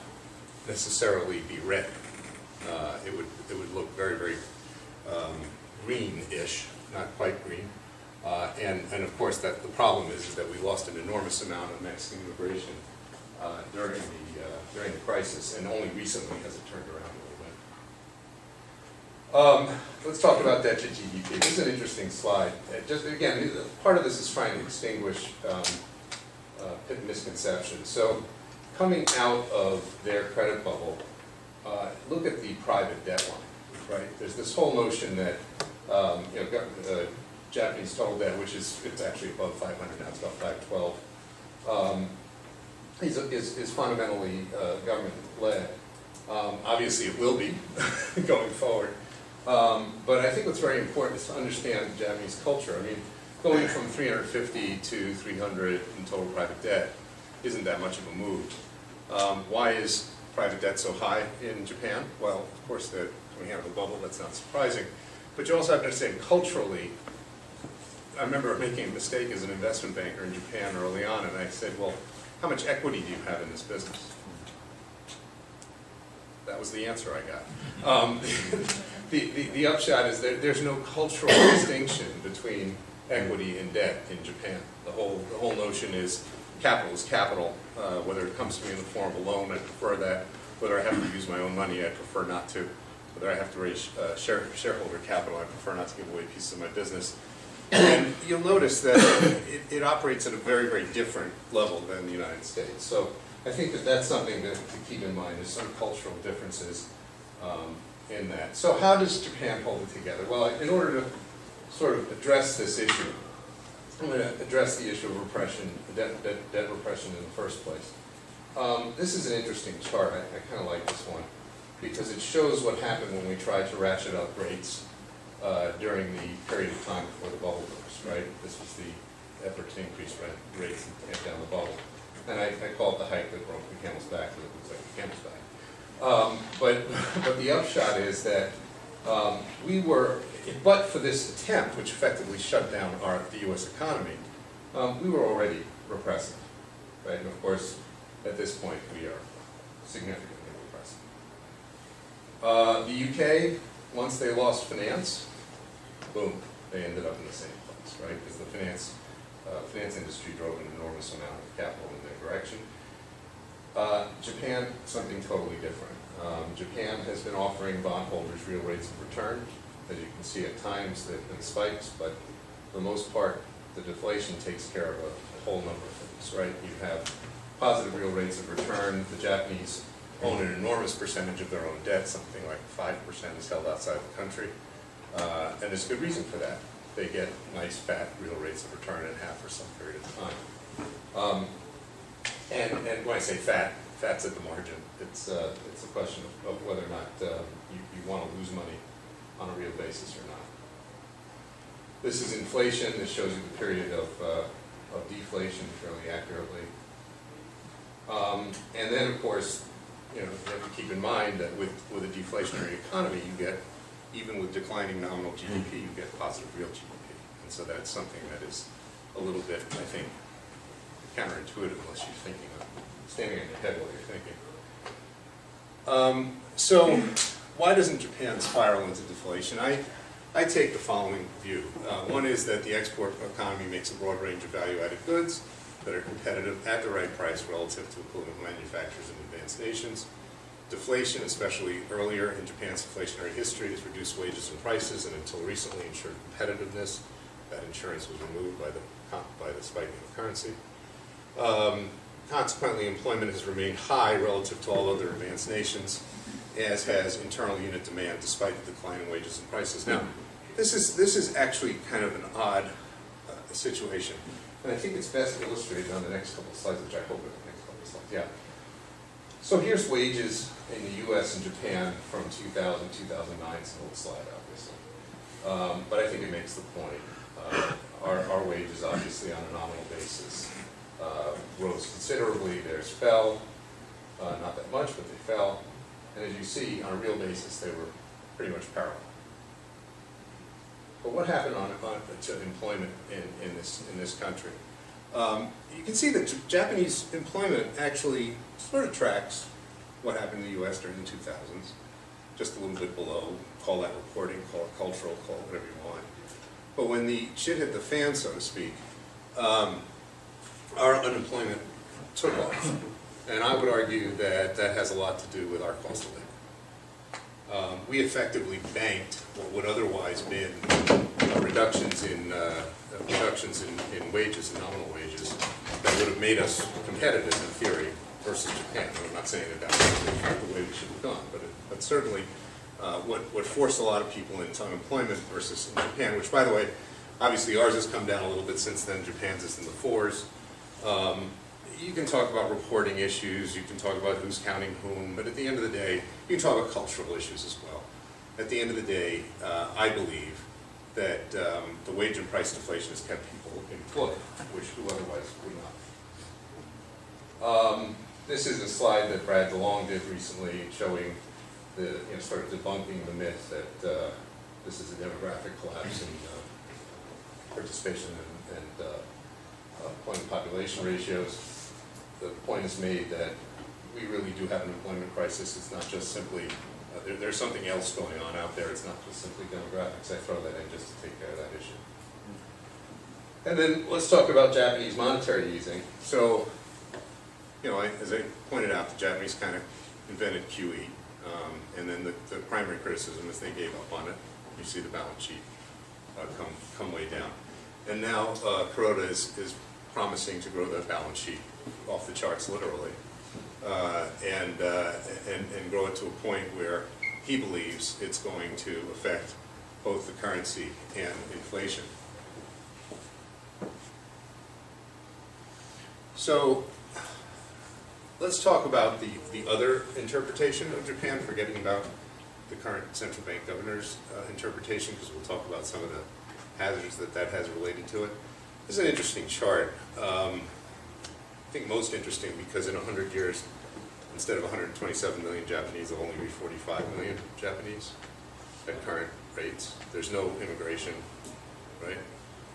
necessarily be red. It would look very, very greenish, not quite green. And of course, that the problem is that we lost an enormous amount of Mexican immigration during the crisis, and only recently has it turned around a little bit. Let's talk about debt to GDP. This is an interesting slide. Just again, part of this is trying to extinguish misconceptions. So, coming out of their credit bubble, look at the private debt line, right? There's this whole notion that Japanese total debt, which it's actually above 500 now, it's about 512, is fundamentally government-led. Obviously, it will be going forward. But I think what's very important is to understand Japanese culture. I mean, going from 350 to 300 in total private debt isn't that much of a move. Why is private debt so high in Japan? Well, of course, they're coming out of a bubble, that's not surprising. But you also have to understand culturally. I remember making a mistake as an investment banker in Japan early on, and I said, well, how much equity do you have in this business? That was the answer I got. The upshot is that there's no cultural distinction between equity and debt in Japan. The whole notion is capital. Whether it comes to me in the form of a loan, I prefer that. Whether I have to use my own money, I prefer not to. Whether I have to raise shareholder capital, I prefer not to give away pieces of my business. And you'll notice that it operates at a very, very different level than the United States. So I think that that's something to keep in mind. There's some cultural differences in that. So how does Japan hold it together? Well, in order to sort of address this issue, I'm going to address the issue of repression, debt repression in the first place. This is an interesting chart. I kind of like this one because it shows what happened when we tried to ratchet up rates during the period of time before the bubble burst, right? This was the effort to increase rates and tamp down the bubble. And I call it the hike that broke the camel's back, because it looks like the camel's back. But the upshot is that we were, but for this attempt, which effectively shut down the U.S. economy, we were already repressive, right? And of course, at this point, we are significantly repressive. The UK, once they lost finance, boom, they ended up in the same place, right? Because the finance industry drove an enormous amount of capital in their direction. Japan, something totally different. Japan has been offering bondholders real rates of return. As you can see, at times they've been spikes, but for the most part, the deflation takes care of a whole number of things, right? You have positive real rates of return. The Japanese own an enormous percentage of their own debt, something like 5% is held outside the country. And there's good reason for that. They get nice, fat real rates of return and have for some period of time. And when I say fat, fat's at the margin. It's a question of whether or not you want to lose money on a real basis or not. This is inflation. This shows you the period of deflation fairly accurately. And then, of course, you have to keep in mind that with a deflationary economy, you get, even with declining nominal GDP, you get positive real GDP. And so that's something that is a little bit, I think, counterintuitive unless you're thinking of standing on your head while you're thinking. So why doesn't Japan spiral into deflation? I take the following view. One is that the export economy makes a broad range of value-added goods that are competitive at the right price relative to equivalent manufacturers in advanced nations. Deflation, especially earlier in Japan's inflationary history, has reduced wages and prices and until recently ensured competitiveness. That insurance was removed by the spiking of currency. Consequently, employment has remained high relative to all other advanced nations, as has internal unit demand despite the decline in wages and prices. Now, this is actually kind of an odd situation, and I think it's best illustrated on the next couple of slides, which I hope are the next couple of slides. Yeah. So here's wages in the U.S. and Japan from 2000, 2009. It's an old slide, obviously, but I think it makes the point. Our wages, obviously, on a nominal basis, rose considerably. Theirs fell. not that much, but they fell. And as you see, on a real basis, they were pretty much parallel. But what happened to employment in this country? You can see that Japanese employment actually sort of tracks what happened in the U.S. during the 2000s, just a little bit below. Call that reporting, call it cultural, call it whatever you want. But when the shit hit the fan, so to speak, our unemployment took off. And I would argue that that has a lot to do with our cost of living. We effectively banked what would otherwise been reductions in wages, in nominal wages, that would have made us competitive in theory versus Japan. I'm not saying that that's the way we should have gone, but certainly what forced a lot of people into unemployment versus in Japan, which by the way, obviously ours has come down a little bit since then. Japan's is in the 4s. You can talk about reporting issues, you can talk about who's counting whom, but at the end of the day, you can talk about cultural issues as well. At the end of the day, I believe that the wage and price deflation has kept people employed, which who otherwise would not. This is a slide that Brad DeLong did recently showing sort of debunking the myth that this is a demographic collapse in participation and employment population ratios. The point is made that we really do have an employment crisis. It's not just simply, there's something else going on out there. It's not just simply demographics. I throw that in just to take care of that issue. And then let's talk about Japanese monetary easing. So, as I pointed out, the Japanese kind of invented QE. And then the primary criticism is they gave up on it. You see the balance sheet come way down. And now Kuroda is promising to grow that balance sheet off the charts, literally, and grow it to a point where he believes it's going to affect both the currency and inflation. So let's talk about the other interpretation of Japan, forgetting about the current central bank governor's interpretation, because we'll talk about some of the hazards that has related to it. This is an interesting chart. I think most interesting because in 100 years, instead of 127 million Japanese, there'll only be 45 million Japanese at current rates. There's no immigration, right?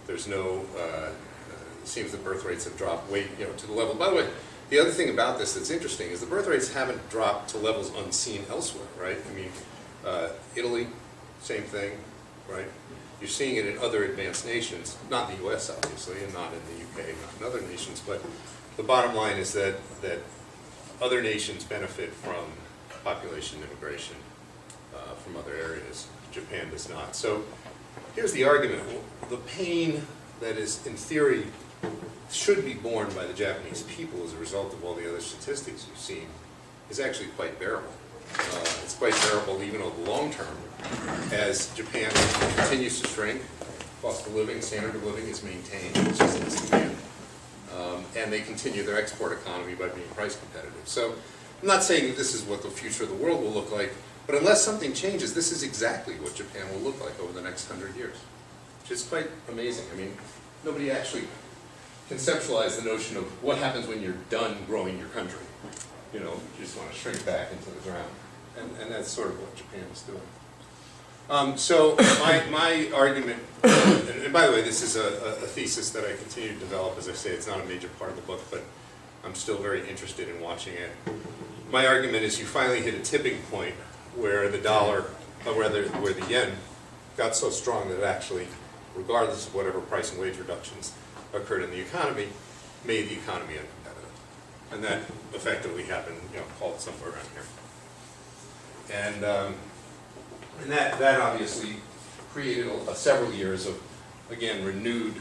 There's no, it seems the birth rates have dropped way, to the level. By the way, the other thing about this that's interesting is the birth rates haven't dropped to levels unseen elsewhere, right? I mean, Italy, same thing, right? You're seeing it in other advanced nations, not the US obviously, and not in the UK, not in other nations, but the bottom line is that other nations benefit from population immigration from other areas. Japan does not. So here's the argument. The pain that is, in theory, should be borne by the Japanese people as a result of all the other statistics you've seen is actually quite bearable. It's quite bearable even over the long term as Japan continues to shrink, cost of living, standard of living is maintained, it's just as demand. And they continue their export economy by being price competitive. So I'm not saying that this is what the future of the world will look like, but unless something changes, this is exactly what Japan will look like over the next 100 years, which is quite amazing. I mean, nobody actually conceptualized the notion of what happens when you're done growing your country. You just want to shrink back into the ground. And that's sort of what Japan is doing. So my argument, and by the way, this is a thesis that I continue to develop. As I say, it's not a major part of the book, but I'm still very interested in watching it. My argument is you finally hit a tipping point where the dollar, or rather where the yen got so strong that it actually, regardless of whatever price and wage reductions occurred in the economy, made the economy uncompetitive. And that effectively happened, call it somewhere around here. And that obviously created several years of, again, renewed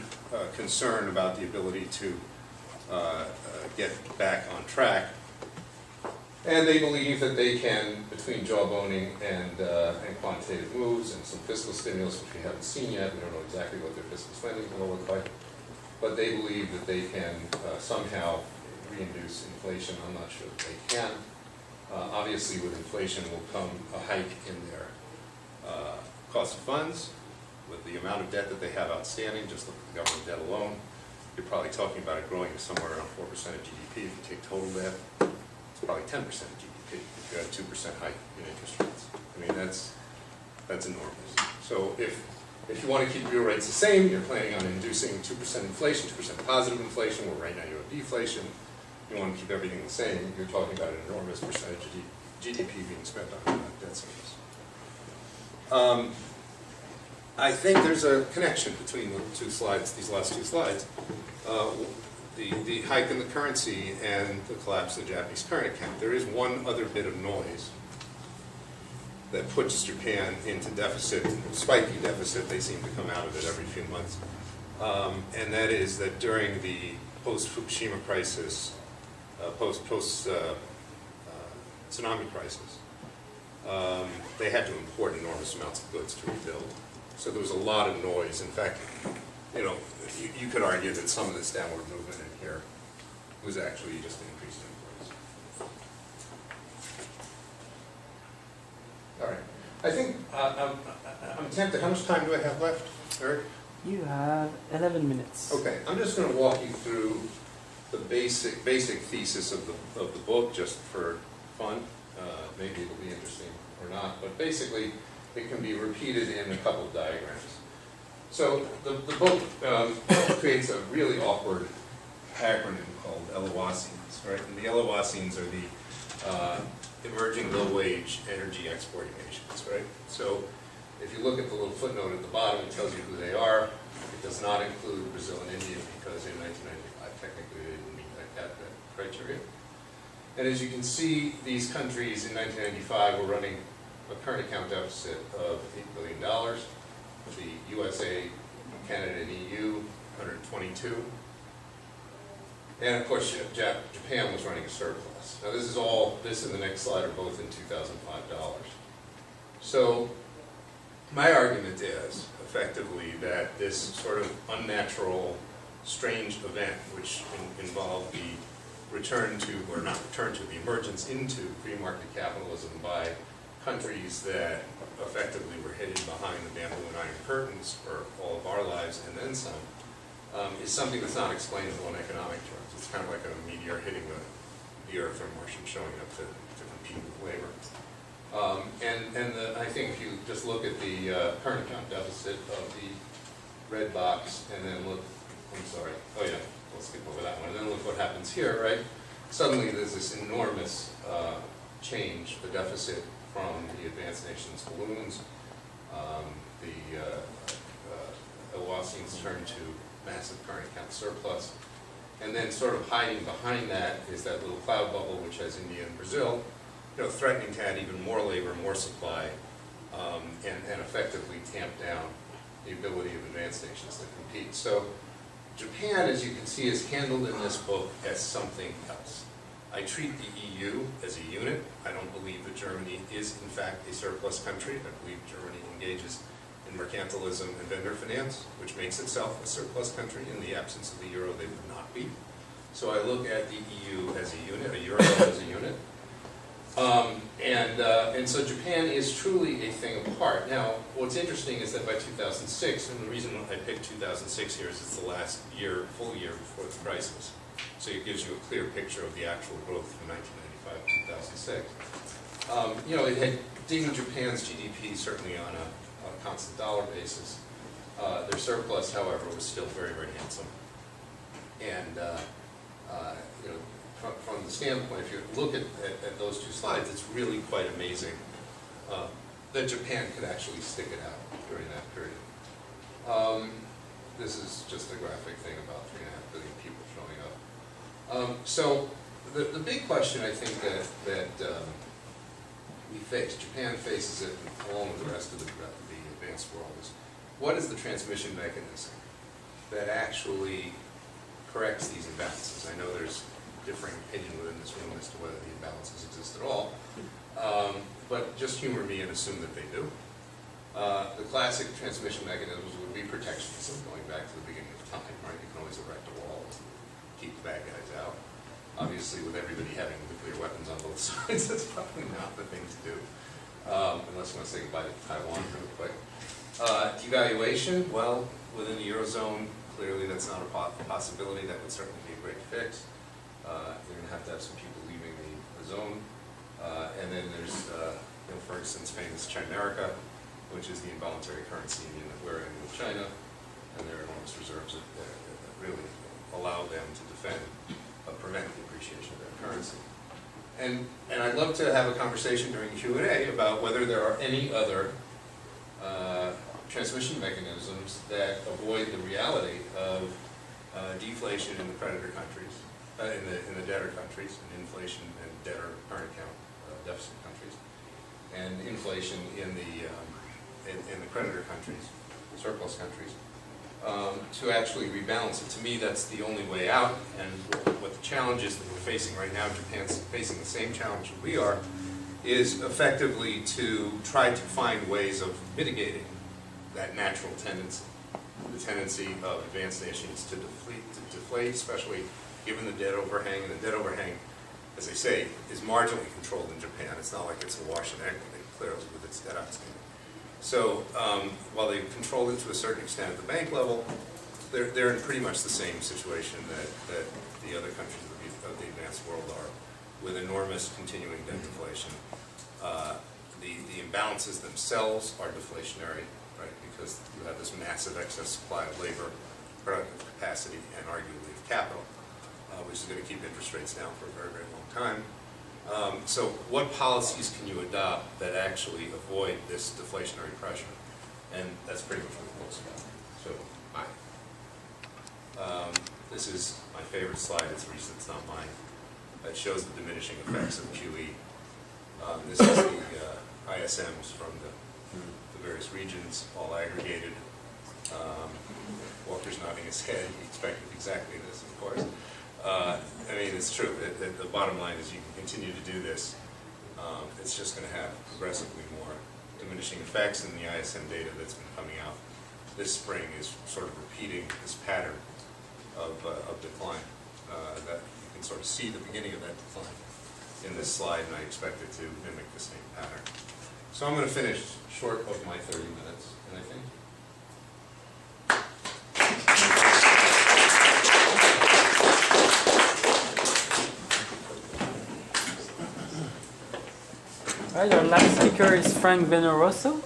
concern about the ability to get back on track. And they believe that they can, between jawboning and quantitative moves and some fiscal stimulus, which we haven't seen yet, we don't know exactly what their fiscal spending will look like, but they believe that they can somehow reinduce inflation. I'm not sure that they can. Obviously, with inflation will come a hike in their cost of funds. With the amount of debt that they have outstanding, just look at the government debt alone, you're probably talking about it growing to somewhere around 4% of GDP if you take total debt. It's it's probably 10% of GDP if you had a 2% hike in interest rates. I mean, that's enormous. So if you want to keep real rates the same, you're planning on inducing 2% inflation, 2% positive inflation, where right now you have deflation. You want to keep everything the same, you're talking about an enormous percentage of GDP being spent on debt service. I think there's a connection between the two slides, these last two slides. The hike in the currency and the collapse of the Japanese current account. There is one other bit of noise that puts Japan into deficit, spiky deficit. They seem to come out of it every few months. And that is that during the post-Fukushima crisis, tsunami crisis, they had to import enormous amounts of goods to rebuild. So there was a lot of noise. In fact, you know, you could argue that some of this downward movement in here was actually just increased imports. All right. I think I'm tempted. How much time do I have left, Eric? You have 11 minutes. Okay. I'm just going to walk you through the basic thesis of the book, just for fun. Maybe it'll be interesting or not, but basically it can be repeated in a couple of diagrams. So the book creates a really awkward acronym called LOASINs, right? And the LOASINs are the emerging low-wage energy exporting nations, right? So if you look at the little footnote at the bottom, it tells you who they are. It does not include Brazil and India because in 1995 technically they didn't meet that criteria. And as you can see, these countries in 1995 were running a current account deficit of $8 billion. The USA, Canada, and EU, 122. And of course, Japan was running a surplus. Now this and the next slide are both in 2005 dollars. So my argument is effectively that this sort of unnatural, strange event, which involved the the emergence into free market capitalism by countries that effectively were hidden behind the bamboo and iron curtains for all of our lives and then some, is something that's not explainable in economic terms. It's kind of like a meteor hitting the Earth or Martian showing up to compete with labor. I think if you just look at the current account deficit of the red box and then look, we'll skip over that one, and then look what happens here, right? Suddenly there's this enormous change, the deficit from the advanced nations balloons. The LOASINs turn to massive current account surplus. And then sort of hiding behind that is that little cloud bubble which has India and Brazil, threatening to add even more labor, more supply, and effectively tamp down the ability of advanced nations to compete. So Japan, as you can see, is handled in this book as something else. I treat the EU as a unit. I don't believe that Germany is, in fact, a surplus country. I believe Germany engages in mercantilism and vendor finance, which makes itself a surplus country. In the absence of the euro, they would not be. So I look at the EU as a unit, a eurozone as a unit. And so Japan is truly a thing apart. Now, what's interesting is that by 2006, and the reason I picked 2006 here is it's the last full year before the crisis. So it gives you a clear picture of the actual growth from 1995 to 2006. It had dinged Japan's GDP certainly on a constant dollar basis. Their surplus, however, was still very, very handsome. And from the standpoint, if you look at those two slides, it's really quite amazing that Japan could actually stick it out during that period. This is just a graphic thing about 3.5 billion people showing up. So the big question I think that we face, Japan faces it along with the rest of the advanced world, is what is the transmission mechanism that actually corrects these imbalances? I know there's differing opinion within this room as to whether the imbalances exist at all, but just humor me and assume that they do. The classic transmission mechanisms would be protectionism, going back to the beginning of time, right? You can always erect a wall and keep the bad guys out. Obviously, with everybody having nuclear weapons on both sides, that's probably not the thing to do, unless you want to say goodbye to Taiwan real quick. Devaluation, well, within the Eurozone, clearly that's not a possibility. That would certainly be a great fix. You're going to have some people leaving the zone. And then there's, for instance, famous Chinerica, which is the involuntary currency union that we're in with China, and there are enormous reserves that really allow them to prevent the appreciation of their currency. And I'd love to have a conversation during Q&A about whether there are any other transmission mechanisms that avoid the reality of deflation in the creditor countries, in the debtor countries, and inflation and debtor current account deficit countries, and inflation in the creditor countries, surplus countries, to actually rebalance it. To me, that's the only way out. And what the challenge is that we're facing right now, Japan's facing the same challenge that we are, is effectively to try to find ways of mitigating that natural tendency, the tendency of advanced nations to deflate, especially given the debt overhang. And the debt overhang, as I say, is marginally controlled in Japan. It's not like it's a wash and equity clearly with its debt outstanding. So while they control it to a certain extent at the bank level, they're in pretty much the same situation that the other countries of the advanced world are, with enormous continuing debt deflation. The imbalances themselves are deflationary, right? Because you have this massive excess supply of labor, productive capacity, and arguably of capital, which is going to keep interest rates down for a very, very long time. So what policies can you adopt that actually avoid this deflationary pressure? And that's pretty much what the book's about. So, this is my favorite slide. It's recent, it's not mine. It shows the diminishing effects of QE. This is the ISMs from the various regions, all aggregated. Walter's nodding his head. He expected exactly this, of course. I mean, it's true. The bottom line is you can continue to do this. It's just going to have progressively more diminishing effects, and the ISM data that's been coming out this spring is sort of repeating this pattern of decline. That you can sort of see the beginning of that decline in this slide, and I expect it to mimic the same pattern. So I'm going to finish short of my 30 minutes, and I think. All right, our last speaker is Frank Venoroso.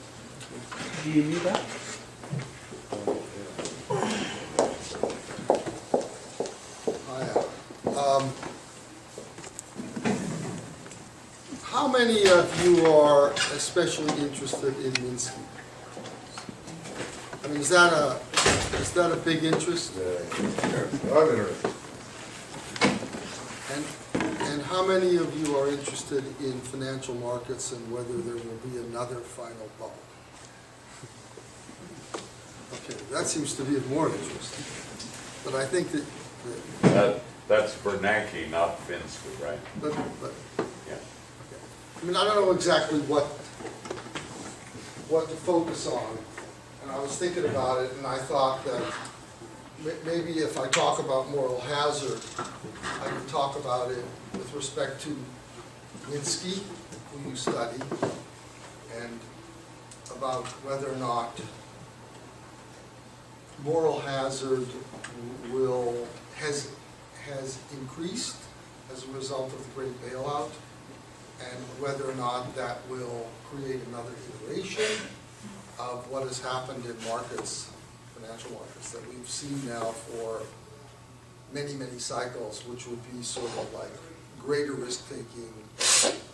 Do you need that? How many of you are especially interested in Minsky? I mean, is that a big interest? I'm interested. And how many of you are interested in financial markets and whether there will be another final bubble? Okay, that seems to be of more interest. But I think that That's Bernanke, not Finsky, right? but Yeah. I mean, I don't know exactly what to focus on, and I was thinking about it, and I thought that maybe if I talk about moral hazard, I can talk about it with respect to Minsky, who you study, and about whether or not moral hazard has increased as a result of the great bailout, and whether or not that will create another iteration of what has happened in markets, financial markets, that we've seen now for many, many cycles, which would be sort of like greater risk-taking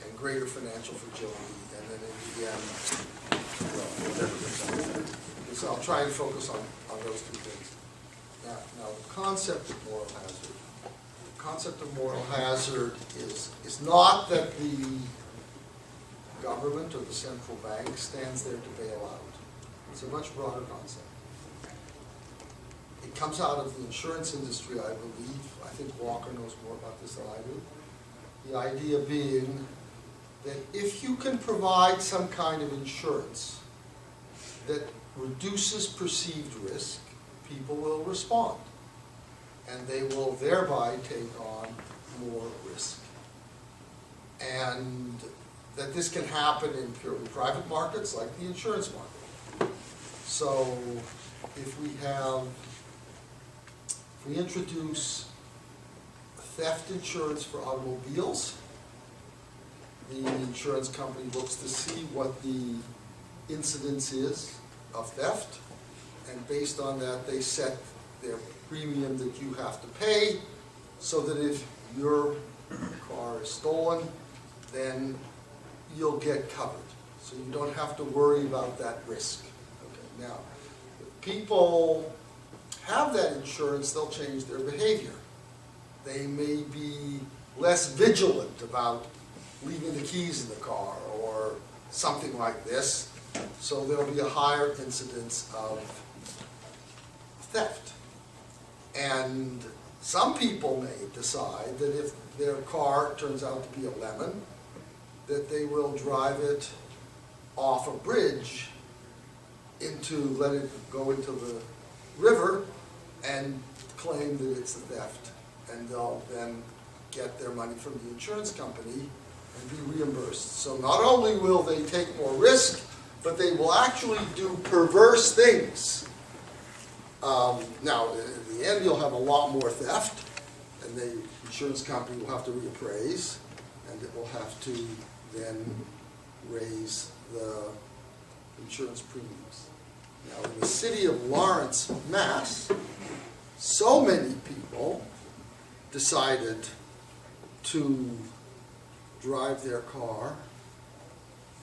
and greater financial fragility, and then in the end, well, whatever goes on. So I'll try and focus on those two things. Now, the concept of moral hazard. The concept of moral hazard is not that the government or the central bank stands there to bail out. It's a much broader concept. It comes out of the insurance industry, I believe. I think Walker knows more about this than I do. The idea being that if you can provide some kind of insurance that reduces perceived risk, people will respond. And they will thereby take on more risk. And that this can happen in purely private markets like the insurance market. So if we introduce theft insurance for automobiles, the insurance company looks to see what the incidence is of theft, and based on that, they set their premium that you have to pay, so that if your car is stolen, then you'll get covered. So you don't have to worry about that risk. Okay, now, if people have that insurance, they'll change their behavior. They may be less vigilant about leaving the keys in the car or something like this, so there'll be a higher incidence of theft. And some people may decide that if their car turns out to be a lemon, that they will drive it off a bridge let it go into the river and claim that it's a theft. And they'll then get their money from the insurance company and be reimbursed. So not only will they take more risk, but they will actually do perverse things. Now, in the end, you'll have a lot more theft, and the insurance company will have to reappraise, and it will have to then raise the insurance premiums. Now, in the city of Lawrence, Mass, so many people decided to drive their car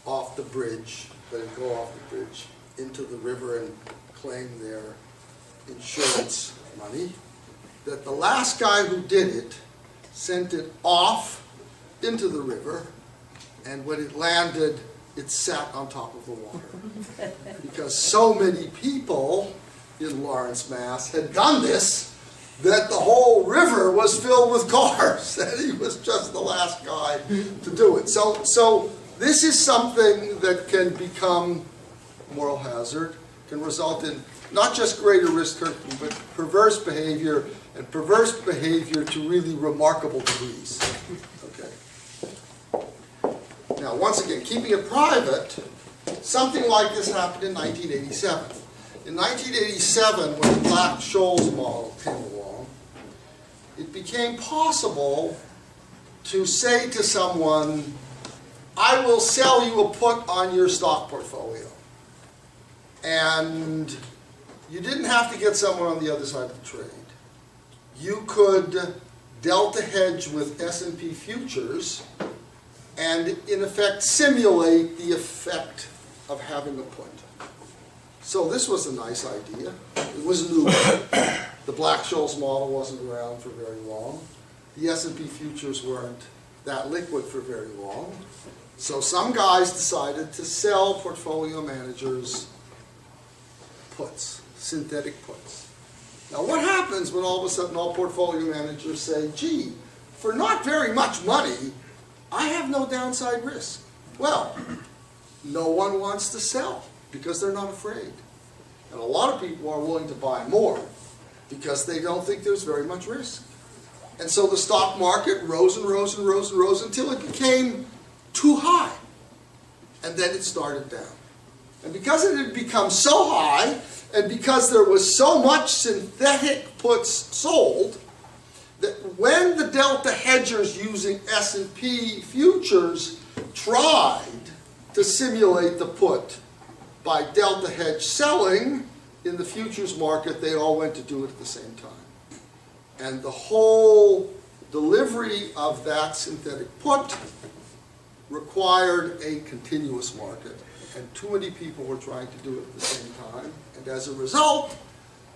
off the bridge, let it go off the bridge into the river and claim their insurance money, that the last guy who did it sent it off into the river, and when it landed, it sat on top of the water. Because so many people in Lawrence, Mass. had done this, that the whole river was filled with cars, and he was just the last guy to do it. So this is something that can become moral hazard, can result in not just greater risk taking, but perverse behavior, and perverse behavior to really remarkable degrees. Okay. Now, once again, keeping it private, something like this happened in 1987. In 1987, when the Black-Scholes model came along, it became possible to say to someone, I will sell you a put on your stock portfolio. And you didn't have to get someone on the other side of the trade. You could delta hedge with S&P futures and in effect simulate the effect of having a put. So this was a nice idea. It was new. The Black-Scholes model wasn't around for very long. The S&P futures weren't that liquid for very long. So some guys decided to sell portfolio managers puts, synthetic puts. Now what happens when all of a sudden all portfolio managers say, gee, for not very much money, I have no downside risk? Well, no one wants to sell because they're not afraid. And a lot of people are willing to buy more because they don't think there's very much risk. And so the stock market rose and rose and rose and rose until it became too high. And then it started down. And because it had become so high, and because there was so much synthetic puts sold, that when the delta hedgers using S&P futures tried to simulate the put by delta hedge selling in the futures market, they all went to do it at the same time. And the whole delivery of that synthetic put required a continuous market. And too many people were trying to do it at the same time. And as a result,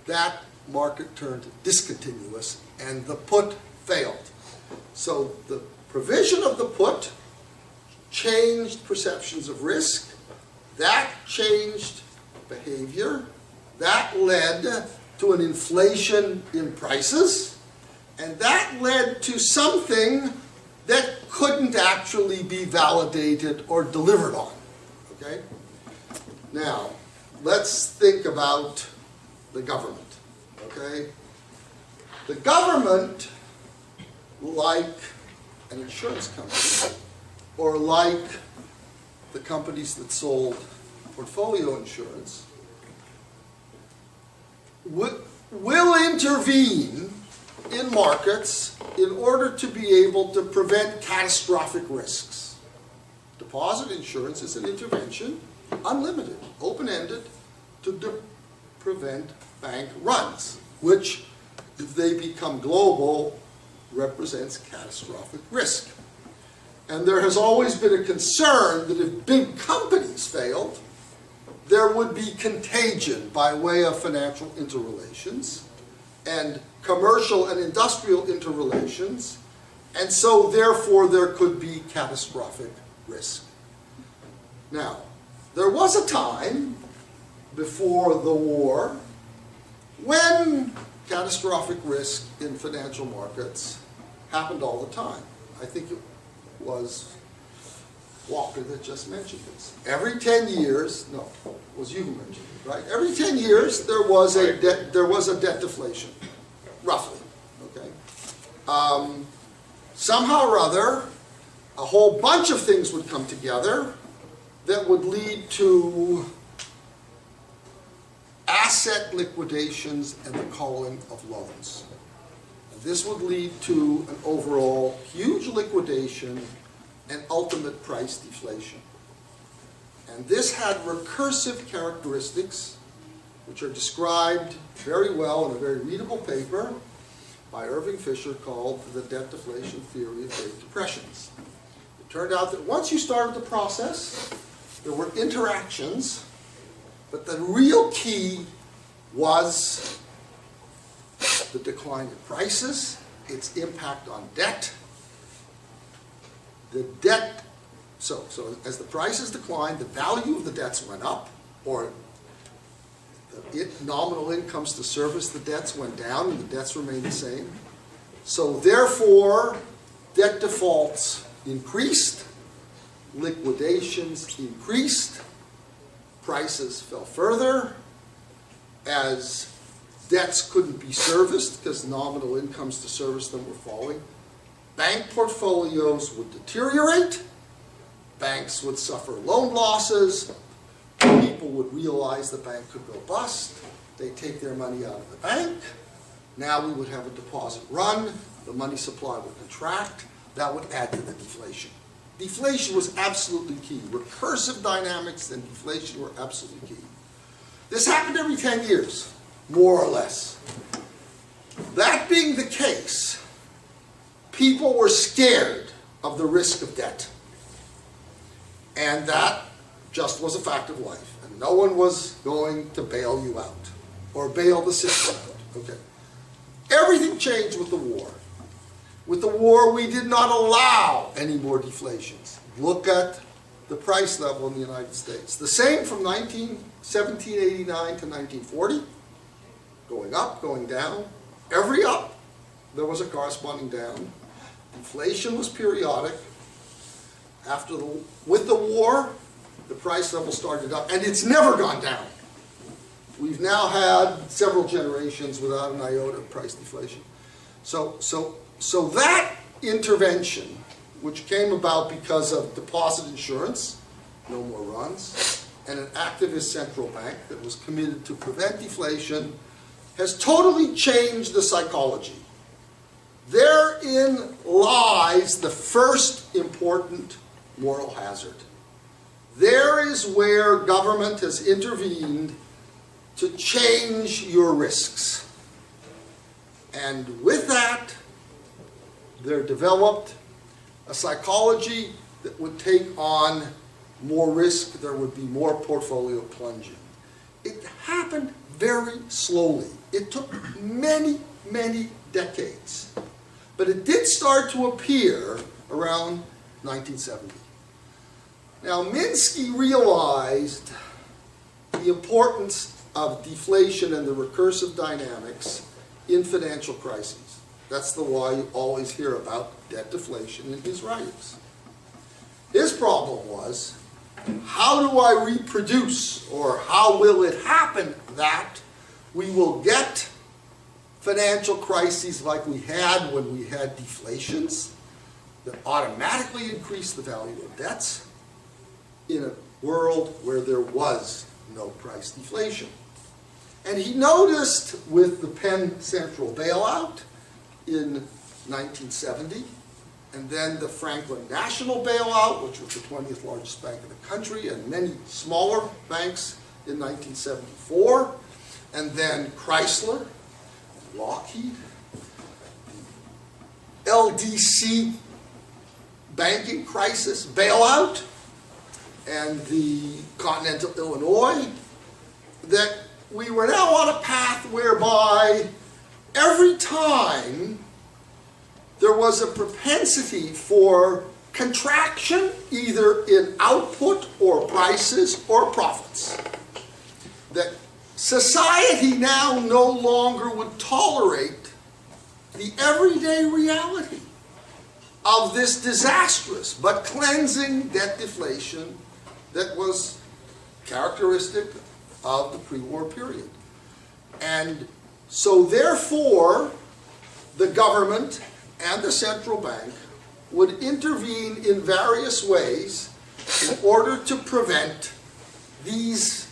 that market turned discontinuous and the put failed. So the provision of the put changed perceptions of risk. That changed behavior. That led to an inflation in prices. And that led to something that couldn't actually be validated or delivered on. Okay? Now, let's think about the government. Okay? The government, like an insurance company, or like the companies that sold portfolio insurance, will intervene in markets in order to be able to prevent catastrophic risks. Deposit insurance is an intervention, unlimited, open-ended, to prevent bank runs, which, if they become global, represents catastrophic risk. And there has always been a concern that if big companies failed, there would be contagion by way of financial interrelations and commercial and industrial interrelations, and so therefore there could be catastrophic risk. Now, there was a time before the war when catastrophic risk in financial markets happened all the time. I think it was Walker that just mentioned this. Every 10 years, no, it was you who mentioned it, right? Every 10 years there was a debt deflation, roughly, okay? Somehow or other, a whole bunch of things would come together that would lead to asset liquidations and the calling of loans. And this would lead to an overall huge liquidation and ultimate price deflation. And this had recursive characteristics, which are described very well in a very readable paper by Irving Fisher called The Debt Deflation Theory of Great Depressions. It turned out that once you started the process, there were interactions, but the real key was the decline in prices, its impact on debt. The debt, so as the prices declined, the value of the debts went up, or the nominal incomes to service the debts went down and the debts remained the same. So therefore, debt defaults increased, liquidations increased, prices fell further as debts couldn't be serviced because nominal incomes to service them were falling. Bank portfolios would deteriorate, banks would suffer loan losses, people would realize the bank could go bust, they'd take their money out of the bank, now we would have a deposit run, the money supply would contract, that would add to the deflation. Deflation was absolutely key. Recursive dynamics and deflation were absolutely key. This happened every 10 years, more or less. That being the case, people were scared of the risk of debt. And that just was a fact of life. And no one was going to bail you out or bail the system out. Okay. Everything changed with the war. With the war, we did not allow any more deflations. Look at the price level in the United States. The same from 1789 to 1940, going up, going down. Every up, there was a corresponding down. Inflation was periodic. With the war, the price level started up, and it's never gone down. We've now had several generations without an iota of price deflation. So that intervention, which came about because of deposit insurance, no more runs, and an activist central bank that was committed to prevent deflation, has totally changed the psychology. Therein lies the first important moral hazard. There is where government has intervened to change your risks. And with that, there developed a psychology that would take on more risk, there would be more portfolio plunging. It happened very slowly. It took many, many decades. But it did start to appear around 1970. Now, Minsky realized the importance of deflation and the recursive dynamics in financial crises. That's the why you always hear about debt deflation in his writings. His problem was, how do I reproduce, or how will it happen that we will get financial crises like we had when we had deflations that automatically increase the value of debts in a world where there was no price deflation. And he noticed with the Penn Central bailout in 1970 and then the Franklin National bailout, which was the 20th largest bank in the country, and many smaller banks in 1974, and then Chrysler, Lockheed, LDC banking crisis bailout, and the Continental Illinois, that we were now on a path whereby every time there was a propensity for contraction, either in output or prices or profits, that society now no longer would tolerate the everyday reality of this disastrous but cleansing debt deflation that was characteristic of the pre-war period. And so therefore, the government and the central bank would intervene in various ways in order to prevent these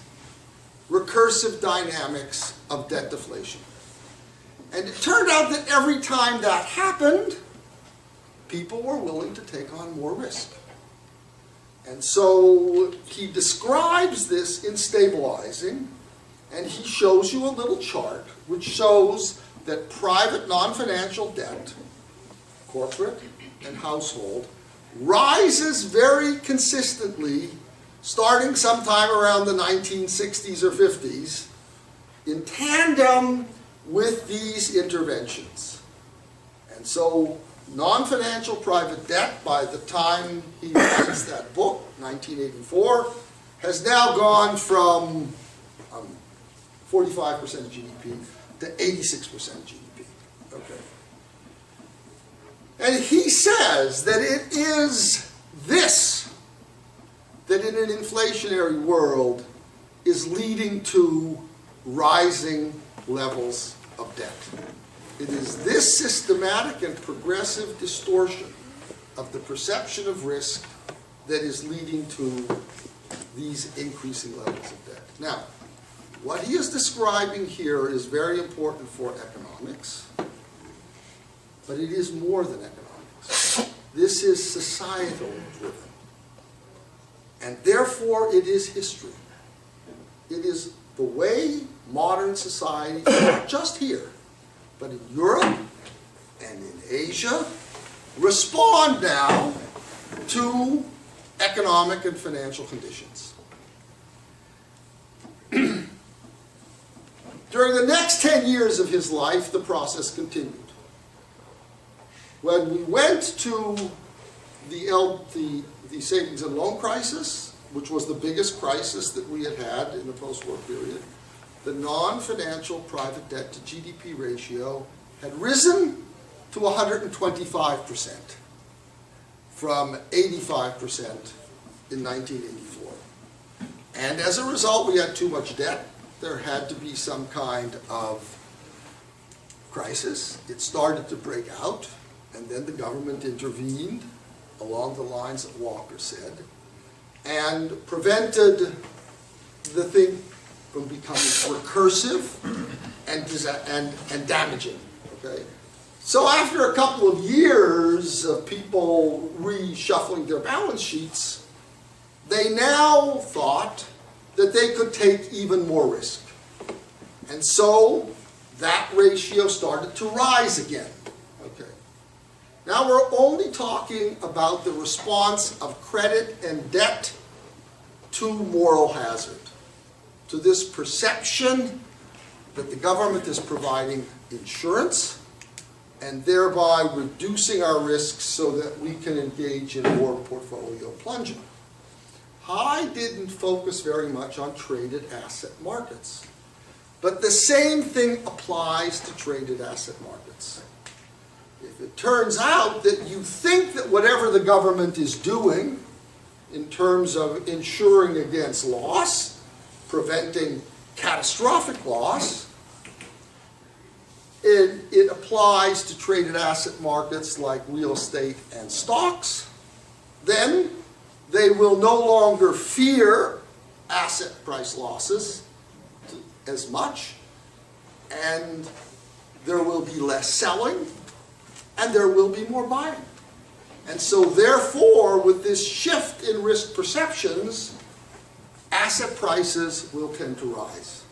recursive dynamics of debt deflation. And it turned out that every time that happened, people were willing to take on more risk. And so he describes this in Stabilizing, and he shows you a little chart which shows that private non-financial debt, corporate and household, rises very consistently starting sometime around the 1960s or 50s in tandem with these interventions. And so non-financial private debt, by the time he writes that book, 1984, has now gone from 45% GDP to 86% GDP. Okay. And he says that it is this that in an inflationary world is leading to rising levels of debt. It is this systematic and progressive distortion of the perception of risk that is leading to these increasing levels of debt. Now, what he is describing here is very important for economics, but it is more than economics. This is societally driven. And therefore, it is history. It is the way modern society, not just here, but in Europe and in Asia, respond now to economic and financial conditions. During the next 10 years of his life, the process continued. When we went to the savings and loan crisis, which was the biggest crisis that we had had in the post-war period, the non-financial private debt to GDP ratio had risen to 125% from 85% in 1984. And as a result, we had too much debt. There had to be some kind of crisis. It started to break out, and then the government intervened along the lines that Walker said, and prevented the thing from becoming recursive and damaging. Okay? So after a couple of years of people reshuffling their balance sheets, they now thought that they could take even more risk. And so that ratio started to rise again. Okay. Now we're only talking about the response of credit and debt to moral hazard, to this perception that the government is providing insurance and thereby reducing our risks so that we can engage in more portfolio plunging. I didn't focus very much on traded asset markets, but the same thing applies to traded asset markets. If it turns out that you think that whatever the government is doing in terms of insuring against loss, preventing catastrophic loss, it applies to traded asset markets like real estate and stocks, then they will no longer fear asset price losses as much, and there will be less selling, and there will be more buying. And so therefore, with this shift in risk perceptions, asset prices will tend to rise.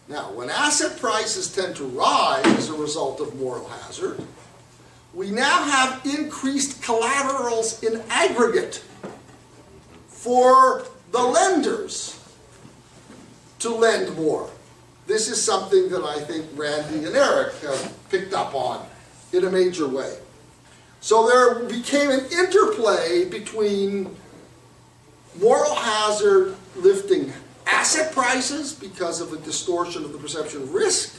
Now, when asset prices tend to rise as a result of moral hazard, we now have increased collaterals in aggregate for the lenders to lend more. This is something that I think Randy and Eric have picked up on in a major way. So there became an interplay between moral hazard lifting asset prices because of a distortion of the perception of risk,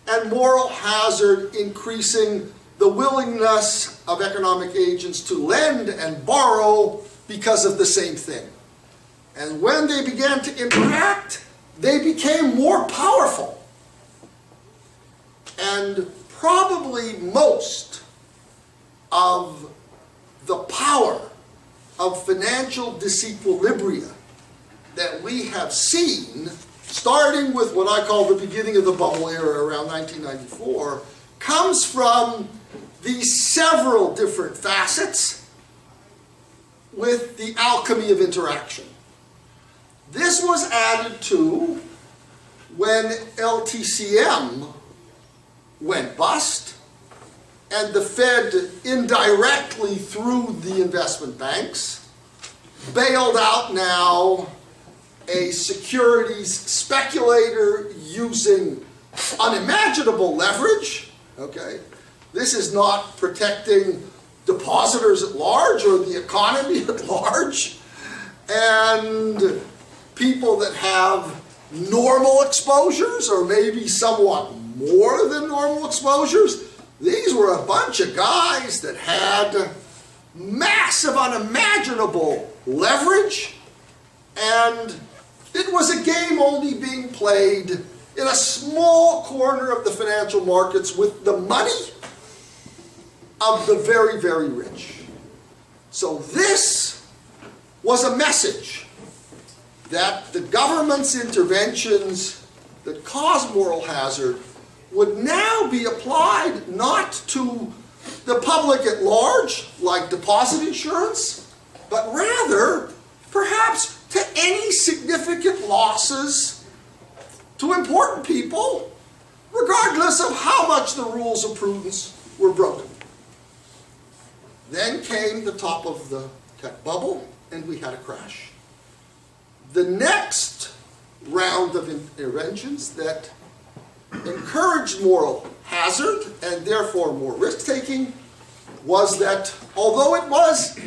and moral hazard increasing the willingness of economic agents to lend and borrow because of the same thing. And when they began to interact, they became more powerful. And probably most of the power of financial disequilibria that we have seen, starting with what I call the beginning of the bubble era around 1994, comes from these several different facets with the alchemy of interaction. This was added to when LTCM went bust, and the Fed indirectly through the investment banks bailed out now a securities speculator using unimaginable leverage. Okay, this is not protecting depositors at large or the economy at large, and people that have normal exposures or maybe somewhat more than normal exposures. These were a bunch of guys that had massive, unimaginable leverage, and it was a game only being played in a small corner of the financial markets with the money of the very, very rich. So this was a message that the government's interventions that cause moral hazard would now be applied not to the public at large, like deposit insurance, but rather, perhaps, to any significant losses to important people, regardless of how much the rules of prudence were broken. Then came the top of the tech bubble, and we had a crash. The next round of interventions that encouraged moral hazard and therefore more risk-taking was that although it was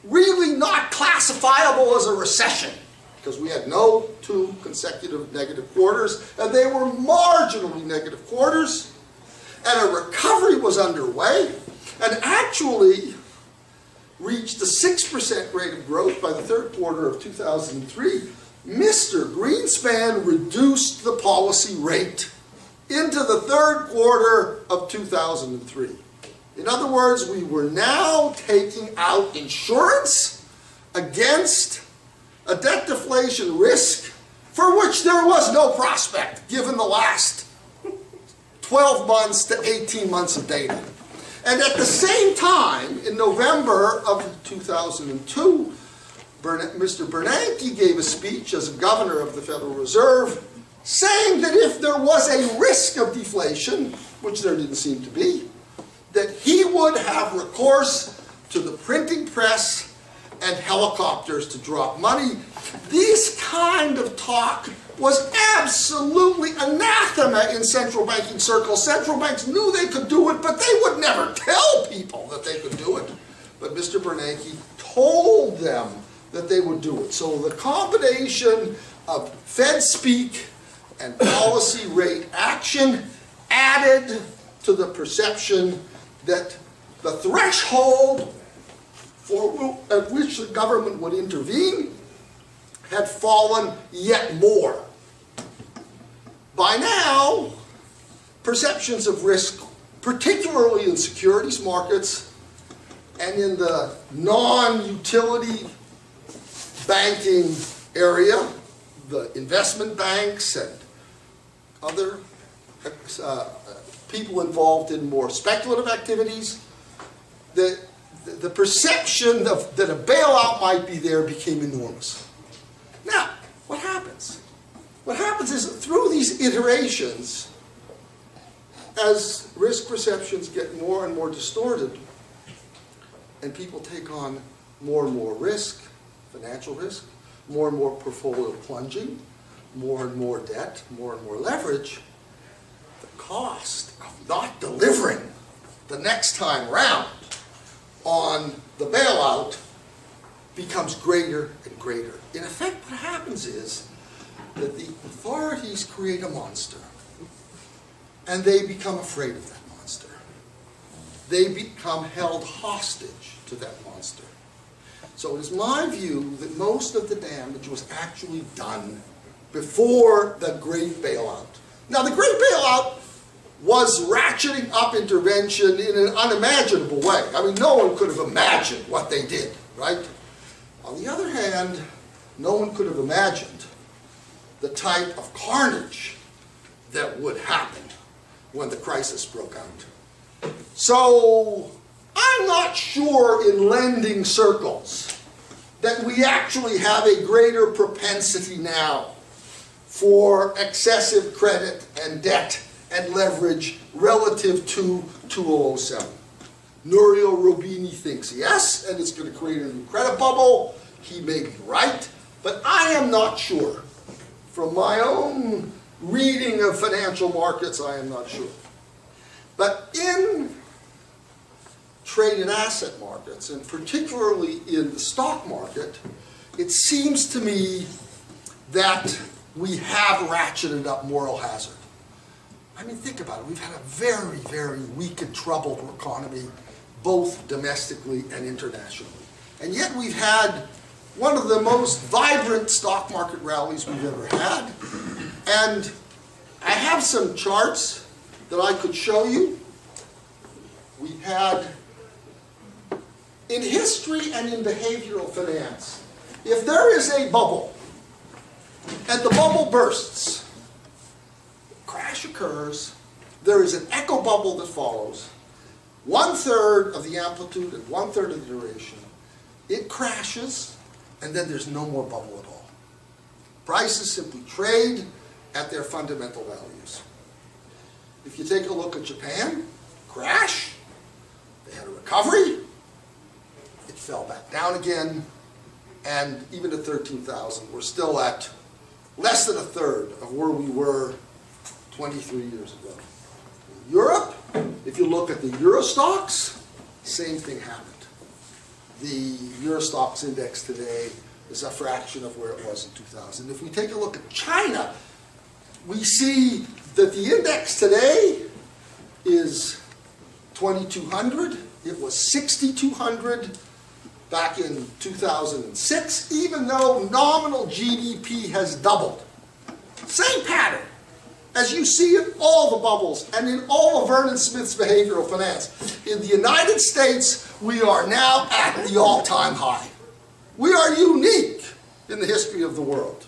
really not classifiable as a recession, because we had no 2 consecutive negative quarters, and they were marginally negative quarters, and a recovery was underway, and actually reached a 6% rate of growth by the third quarter of 2003, Mr. Greenspan reduced the policy rate into the third quarter of 2003. In other words, we were now taking out insurance against a debt deflation risk for which there was no prospect, given the last 12 months to 18 months of data. And at the same time, in November of 2002, Mr. Bernanke gave a speech as governor of the Federal Reserve saying that if there was a risk of deflation, which there didn't seem to be, that he would have recourse to the printing press and helicopters to drop money. This kind of talk was absolutely anathema in central banking circles. Central banks knew they could do it, but they would never tell people that they could do it. But Mr. Bernanke told them that they would do it. So the combination of Fed speak and policy rate action added to the perception that the threshold at which the government would intervene had fallen yet more. By now, perceptions of risk, particularly in securities markets and in the non-utility banking area, the investment banks and other people involved in more speculative activities, the perception that a bailout might be there became enormous. Now, what happens? What happens is through these iterations, as risk perceptions get more and more distorted, and people take on more and more risk, financial risk, more and more portfolio plunging, more and more debt, more and more leverage, the cost of not delivering the next time round on the bailout becomes greater and greater. In effect, what happens is that the authorities create a monster, and they become afraid of that monster. They become held hostage to that monster. So it is my view that most of the damage was actually done before the great bailout. Now, the great bailout was ratcheting up intervention in an unimaginable way. I mean, no one could have imagined what they did, right? On the other hand, no one could have imagined the type of carnage that would happen when the crisis broke out. So, I'm not sure in lending circles that we actually have a greater propensity now for excessive credit and debt and leverage relative to 2007. Nouriel Roubini thinks yes, and it's going to create a new credit bubble. He may be right, but I am not sure. From my own reading of financial markets, I am not sure. But in traded asset markets, and particularly in the stock market, it seems to me that we have ratcheted up moral hazard. I mean, think about it. We've had a very, very weak and troubled economy, both domestically and internationally. And yet we've had one of the most vibrant stock market rallies we've ever had. And I have some charts that I could show you. We've had, in history and in behavioral finance, if there is a bubble and the bubble bursts, crash occurs, there is an echo bubble that follows, 1/3 of the amplitude and 1/3 of the duration. It crashes, and then there's no more bubble at all. Prices simply trade at their fundamental values. If you take a look at Japan, crash, they had a recovery, it fell back down again, and even at 13,000, we're still at less than 1/3 of where we were 23 years ago. In Europe, if you look at the Euro stocks, same thing happened. The Euro stocks index today is a fraction of where it was in 2000. If we take a look at China, we see that the index today is 2,200. It was 6,200 back in 2006, even though nominal GDP has doubled. Same pattern as you see in all the bubbles and in all of Vernon Smith's behavioral finance. In the United States, we are now at the all-time high. We are unique in the history of the world.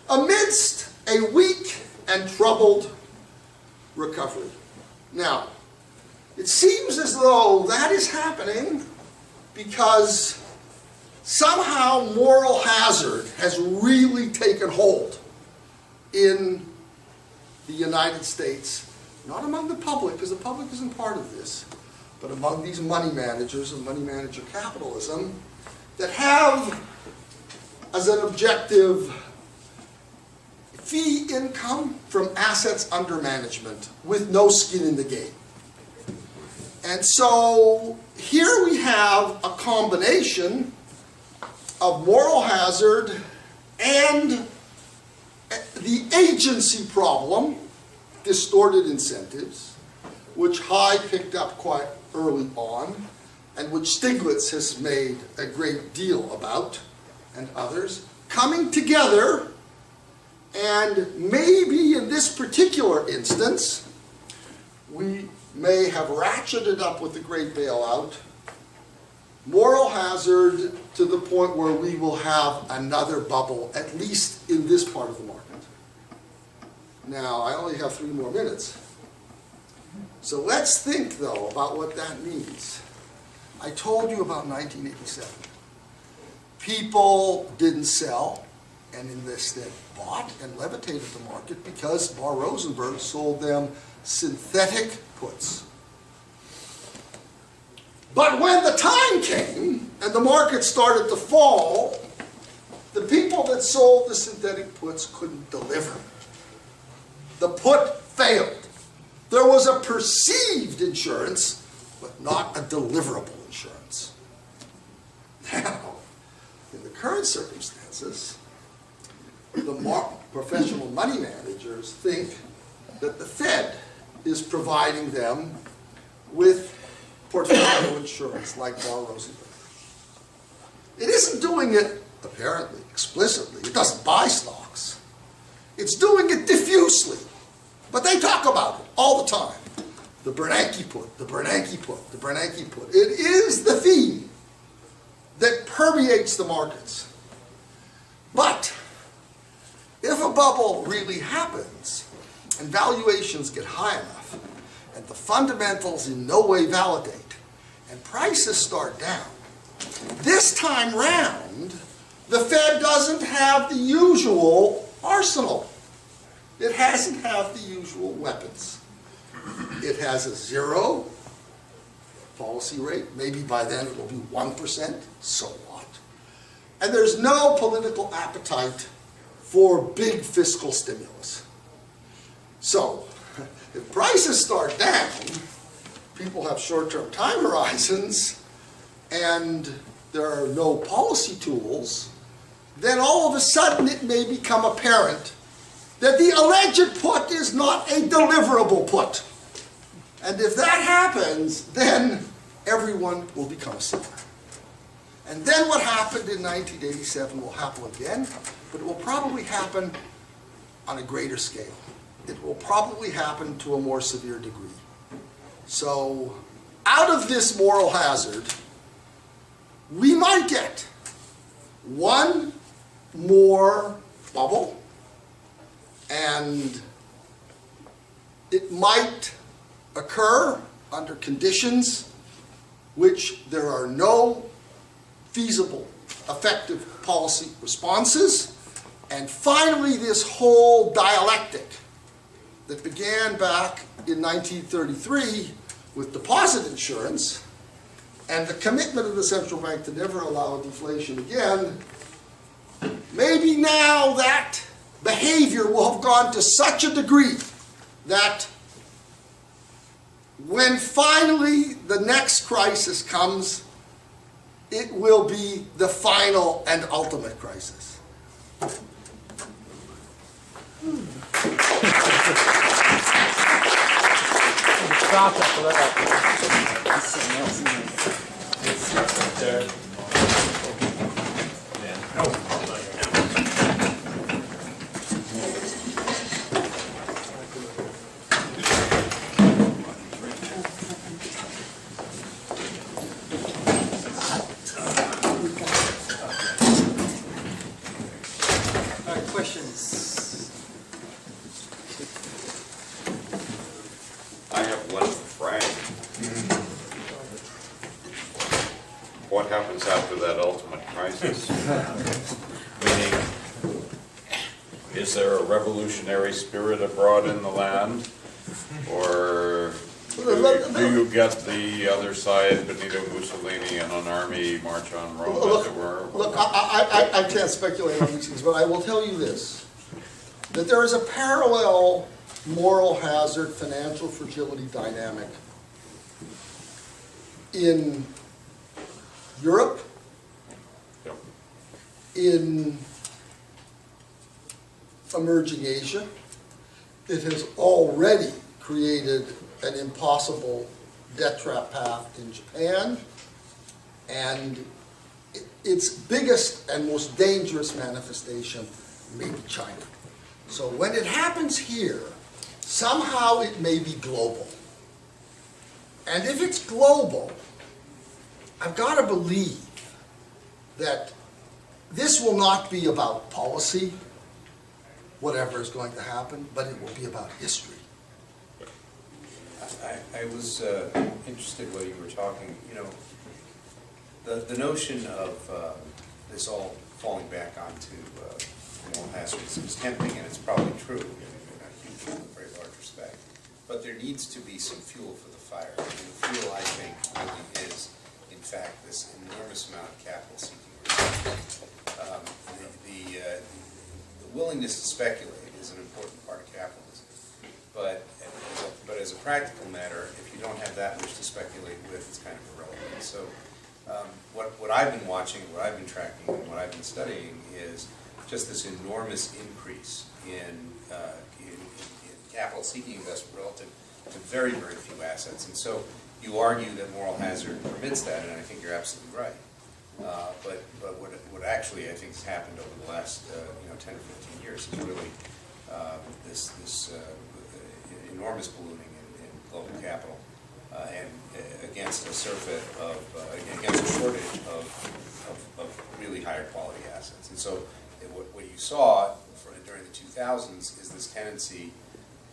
Amidst a weak and troubled recovery. Now, it seems as though that is happening because somehow moral hazard has really taken hold in the United States, not among the public, because the public isn't part of this, but among these money managers and money manager capitalism that have as an objective fee income from assets under management with no skin in the game. And so here we have a combination of moral hazard and the agency problem, distorted incentives, which High picked up quite early on, and which Stiglitz has made a great deal about, and others, coming together, and maybe in this particular instance, we may have ratcheted up with the great bailout, moral hazard to the point where we will have another bubble, at least in this part of the market. Now, I only have 3 more minutes. So let's think, though, about what that means. I told you about 1987. People didn't sell, and instead bought and levitated the market because Bar Rosenberg sold them synthetic puts. But when the time came and the market started to fall, the people that sold the synthetic puts couldn't deliver. The put failed. There was a perceived insurance, but not a deliverable insurance. Now, in the current circumstances, the professional money managers think that the Fed is providing them with portfolio insurance like Bar Rosenberg. It isn't doing it, apparently, explicitly. It doesn't buy stocks. It's doing it diffusely. But they talk about it all the time. The Bernanke put, the Bernanke put, the Bernanke put. It is the theme that permeates the markets. But if a bubble really happens and valuations get high enough and the fundamentals in no way validate and prices start down, this time round, the Fed doesn't have the usual arsenal. It hasn't have the usual weapons. It has a zero policy rate. Maybe by then it will be 1%. So what? And there's no political appetite for big fiscal stimulus. So, if prices start down, people have short-term time horizons, and there are no policy tools, then all of a sudden it may become apparent that the alleged put is not a deliverable put. And if that happens, then everyone will become a seller. And then what happened in 1987 will happen again, but it will probably happen on a greater scale. It will probably happen to a more severe degree. So, out of this moral hazard, we might get one more bubble, and it might occur under conditions which there are no feasible, effective policy responses. And finally, this whole dialectic that began back in 1933 with deposit insurance and the commitment of the central bank to never allow deflation again, maybe now that behavior will have gone to such a degree that when finally the next crisis comes, it will be the final and ultimate crisis. Drop it a little. There. All right, questions? I have one for Frank. What happens after that ultimate crisis? Meaning, is there a revolutionary spirit abroad in the land? Or do you get the other side, Benito Mussolini and an army march on Rome, as it were? Look, I can't speculate on these things, but I will tell you this, that there is a parallel moral hazard, financial fragility dynamic in Europe, Yep. in emerging Asia. It has already created an impossible debt trap path in Japan, and its biggest and most dangerous manifestation may be China. So when it happens here, somehow it may be global. And if it's global, I've got to believe that this will not be about policy, whatever is going to happen, but it will be about history. I was interested while you were talking, The notion of this all falling back onto moral hazards is tempting, and it's probably true in a huge, very large respect. But there needs to be some fuel for the fire. And the fuel, I think, really is, in fact, this enormous amount of capital seeking research. The willingness to speculate is an important part of capitalism. But as a practical matter, if you don't have that which to speculate with, it's kind of irrelevant. So what I've been watching, what I've been tracking, and what I've been studying is just this enormous increase in capital seeking investment relative to very, very few assets. And so you argue that moral hazard permits that, and I think you're absolutely right. But what actually I think has happened over the last 10 or 15 years is really this enormous ballooning in global capital and against a surfeit of against a shortage of really higher quality assets. And so what you saw during the 2000s is this tendency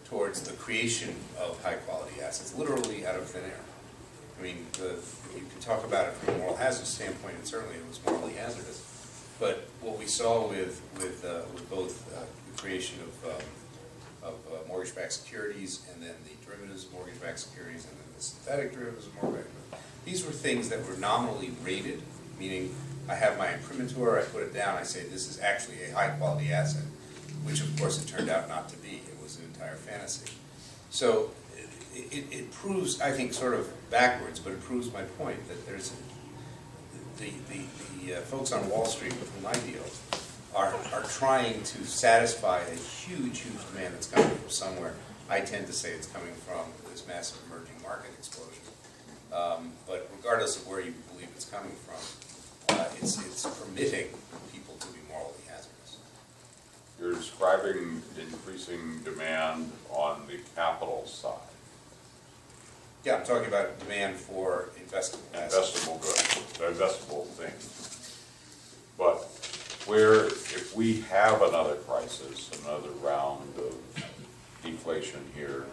towards the creation of high quality assets, literally out of thin air. I mean, you can talk about it from a moral hazard standpoint, and certainly it was morally hazardous. But what we saw with both the creation of mortgage-backed securities, and then the derivatives of mortgage-backed securities, and then the synthetic derivatives of mortgage-backed, these were things that were nominally rated, meaning I have my imprimatur, I put it down, I say this is actually a high-quality asset, which of course it turned out not to be. It was an entire fantasy. So it proves, I think, sort of backwards, but it proves my point that there's the folks on Wall Street with whom I deal are trying to satisfy a huge, huge demand that's coming from somewhere. I tend to say it's coming from this massive emerging market explosion. But regardless of where you believe it's coming from, it's permitting people to be morally hazardous. You're describing increasing demand on the capital side. Yeah, I'm talking about demand for investable assets. Investable goods, investable things. But if we have another crisis, another round of deflation here,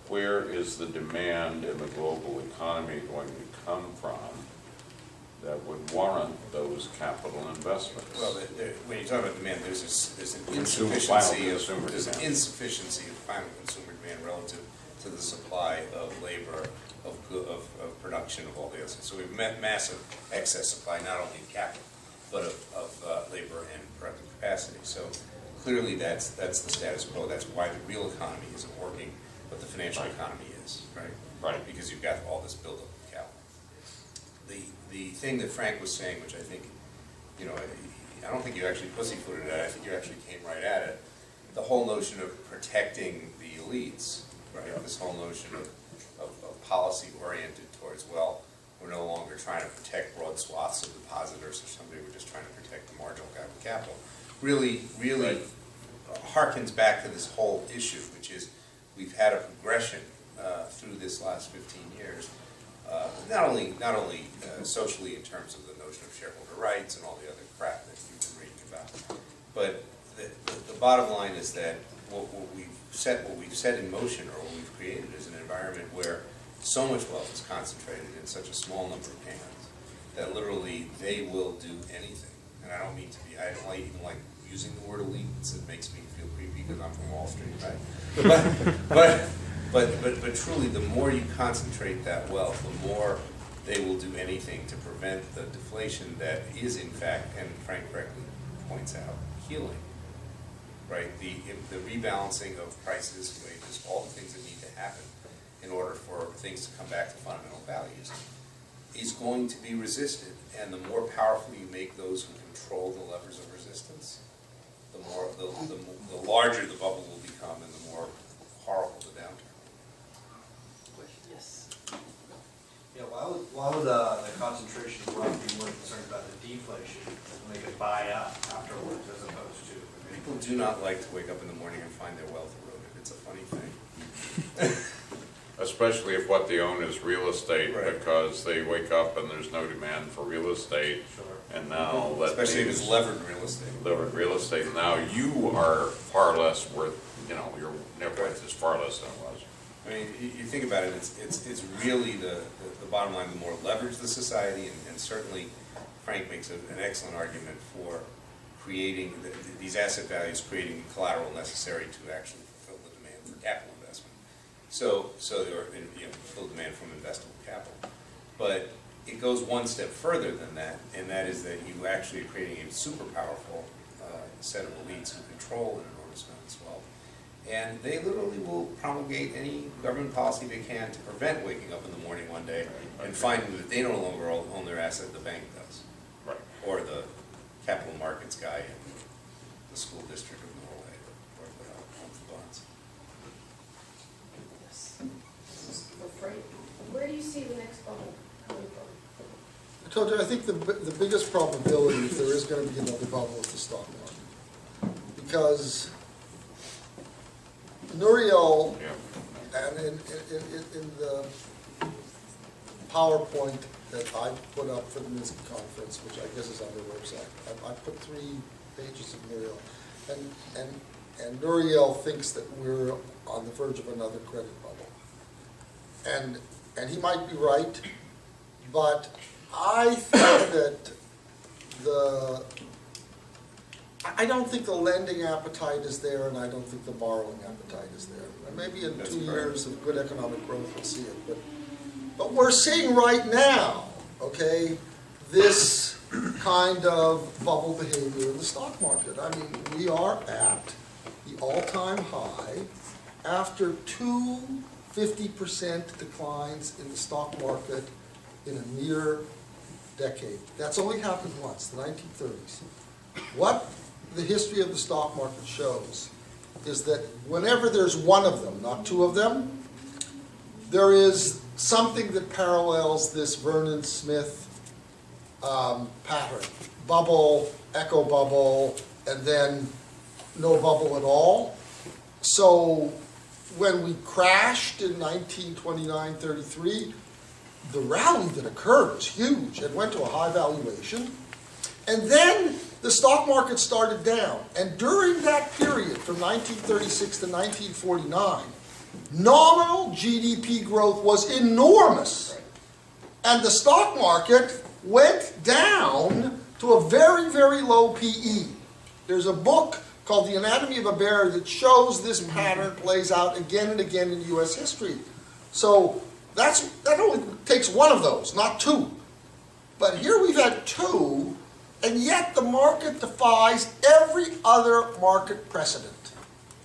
where is the demand in the global economy going to come from that would warrant those capital investments? Well, when you talk about demand, there's an insufficiency of final consumer demand relative to the supply of labor, of production, of all the others. So we've met massive excess supply, not only of capital, but of labor and productive capacity. So clearly that's the status quo. That's why the real economy isn't working, but the financial economy is, right? Right. Because you've got all this buildup of capital. The thing that Frank was saying, which I think, I don't think you actually pussyfooted at it, I think you actually came right at it. The whole notion of protecting the elites, right? This whole notion of policy oriented towards, well, we're no longer trying to protect broad swaths of depositors or somebody, we're just trying to protect the marginal guy with capital. Really harkens back to this whole issue, which is we've had a progression through this last 15 years, not only socially in terms of the notion of shareholder rights and all the other crap that you've been reading about, but the bottom line is that what we've set in motion, or what we've created, is an environment where so much wealth is concentrated in such a small number of hands that literally they will do anything. And I don't mean to be, I don't even like using the word elite, it makes me feel creepy because I'm from Wall Street, right? But truly, the more you concentrate that wealth, the more they will do anything to prevent the deflation that is, in fact, and Frank correctly points out, healing. Right? The rebalancing of prices, wages, all the things that need to happen in order for things to come back to fundamental values is going to be resisted. And the more powerful you make those who control the levers of resistance, the larger the bubble will become, and the more horrible the downturn. Yes. Yeah, why would the concentration of wealth be more concerned about the deflation when they could buy up afterwards as opposed to? People do not like to wake up in the morning and find their wealth eroded. It's a funny thing. Especially if what they own is real estate, Right. because they wake up and there's no demand for real estate. Sure. And now that Especially if means it's levered real estate. levered real estate, now you are far less worth, your net worth is far less than it was. I mean, you think about it, it's really the bottom line, the more leverage the society, and certainly Frank makes an excellent argument for creating, these asset values creating the collateral necessary to actually fulfill the demand for capital investment. Or, fulfill demand from investable capital. But it goes one step further than that, and that is that you actually are creating a super powerful set of elites who control an enormous amount of wealth. And they literally will promulgate any government policy they can to prevent waking up in the morning one day and finding that they no longer own their asset, the bank does. Right. Or the capital markets guy in the school district of Norway, or owns the bonds. Where do you see the next bubble coming from? I told you, I think the biggest probability is there is going to be another bubble with the stock market. Because Nouriel, and in the PowerPoint that I put up for the Minsky conference, which I guess is on their website, I put 3 pages of Nouriel. And Nouriel thinks that we're on the verge of another credit bubble. And he might be right, but I think that I don't think the lending appetite is there, and I don't think the borrowing appetite is there. And maybe in 2 years of good economic growth we'll see it, but we're seeing right now, okay, this kind of bubble behavior in the stock market. I mean, we are at the all-time high after 2 50% declines in the stock market in a near decade. That's only happened once, the 1930s. What the history of the stock market shows is that whenever there's one of them, not 2 of them, there is something that parallels this Vernon Smith pattern. Bubble, echo bubble, and then no bubble at all. So when we crashed in 1929-33, the rally that occurred was huge and went to a high valuation. And then the stock market started down. And during that period, from 1936 to 1949, nominal GDP growth was enormous. And the stock market went down to a very, very low PE. There's a book called The Anatomy of a Bear that shows this pattern plays out again and again in U.S. history. So that only takes one of those, not 2. But here we've had 2, and yet the market defies every other market precedent.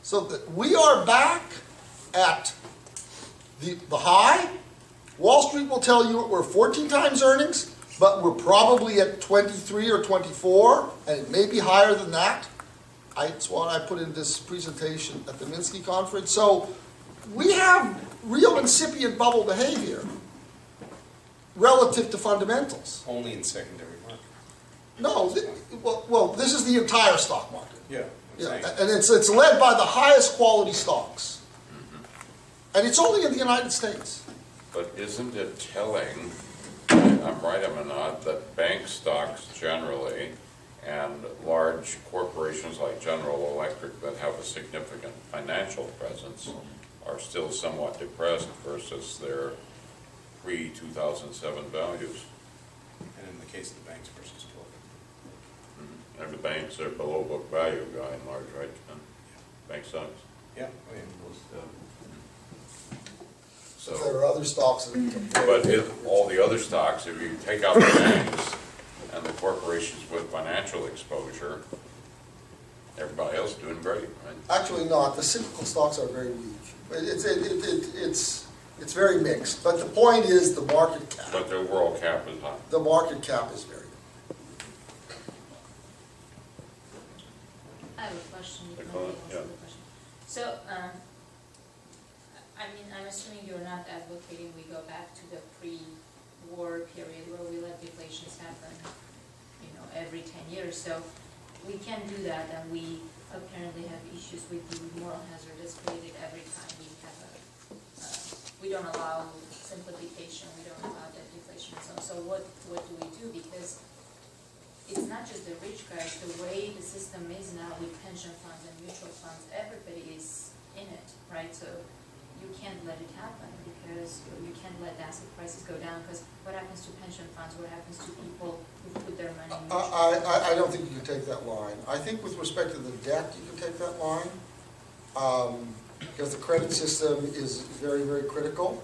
So that we are back at the high. Wall Street will tell you we're 14 times earnings, but we're probably at 23 or 24, and it may be higher than that. That's what I put in this presentation at the Minsky conference. So we have real incipient bubble behavior relative to fundamentals. Only in secondary market. No, well, this is the entire stock market. Yeah. And it's led by the highest quality stocks. And it's only in the United States. But isn't it telling, I'm right, I'm not, that bank stocks generally and large corporations like General Electric that have a significant financial presence are still somewhat depressed versus their pre-2007 values? And in the case of the banks versus corporate. And the banks are below book value by and large, right? Bank stocks. Yeah. So there are other stocks that But if all the other stocks, if you take out the banks and the corporations with financial exposure, everybody else is doing great, right? Actually not. The cyclical stocks are very weak. It's very mixed. But the point is the market cap. But the overall cap is high. The market cap is very good. I have a question. Yeah. So, I mean, I'm assuming you're not advocating we go back to the pre-war period where we let deflations happen, every 10 years. So we can do that, and we apparently have issues with the moral hazard that's created every time we have we don't allow simplification, we don't allow that deflation and so on. So what do we do? Because it's not just the rich guys, the way the system is now with pension funds and mutual funds, everybody is in it, right? So you can't let it happen, because you can't let asset prices go down, because what happens to pension funds, what happens to people who put their money in I don't think you can take that line. I think with respect to the debt, you can take that line, because the credit system is very, very critical.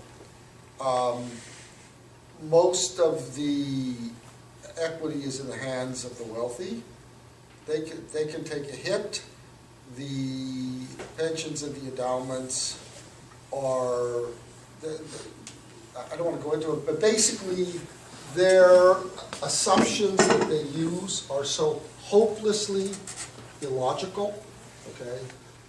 Most of the equity is in the hands of the wealthy. They can take a hit. The pensions and the endowments are, I don't want to go into it, but basically their assumptions that they use are so hopelessly illogical, okay,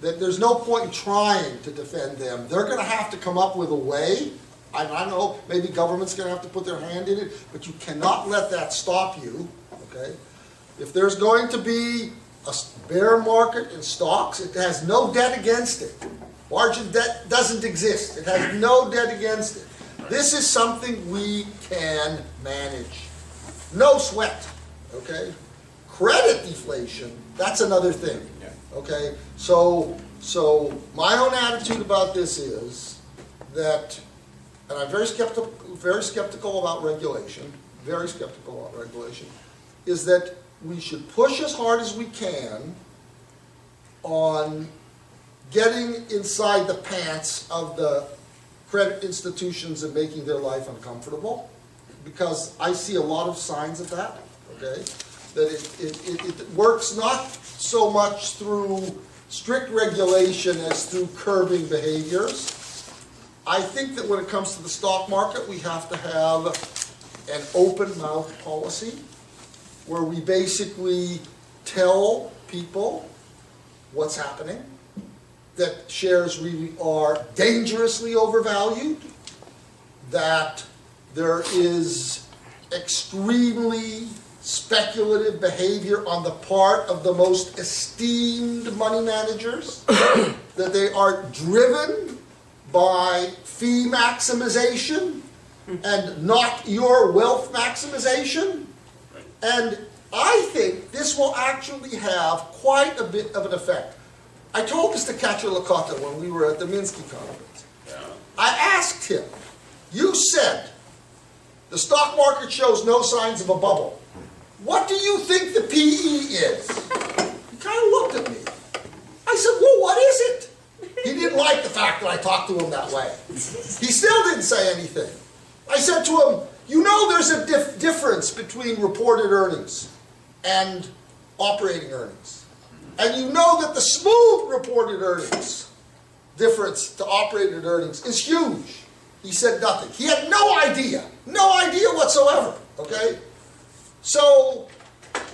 that there's no point in trying to defend them. They're going to have to come up with a way. I don't know, maybe government's going to have to put their hand in it, but you cannot let that stop you, okay? If there's going to be a bear market in stocks, it has no debt against it. Margin debt doesn't exist. It has no debt against it. This is something we can manage. No sweat, okay? Credit deflation, that's another thing, okay? So my own attitude about this is that, and I'm very skeptical about regulation, is that we should push as hard as we can on getting inside the pants of the credit institutions and making their life uncomfortable, because I see a lot of signs of that, okay? That it works not so much through strict regulation as through curbing behaviors. I think that when it comes to the stock market, we have to have an open mouth policy where we basically tell people what's happening, that shares really are dangerously overvalued, that there is extremely speculative behavior on the part of the most esteemed money managers, that they are driven by fee maximization and not your wealth maximization. And I think this will actually have quite a bit of an effect. I told this to Katja Lakota when we were at the Minsky conference. I asked him, you said the stock market shows no signs of a bubble. What do you think the PE is? He kind of looked at me. I said, well, what is it? He didn't like the fact that I talked to him that way. He still didn't say anything. I said to him, you know there's a difference between reported earnings and operating earnings. And you know that the smooth reported earnings difference to operated earnings is huge. He said nothing. He had no idea whatsoever, okay? So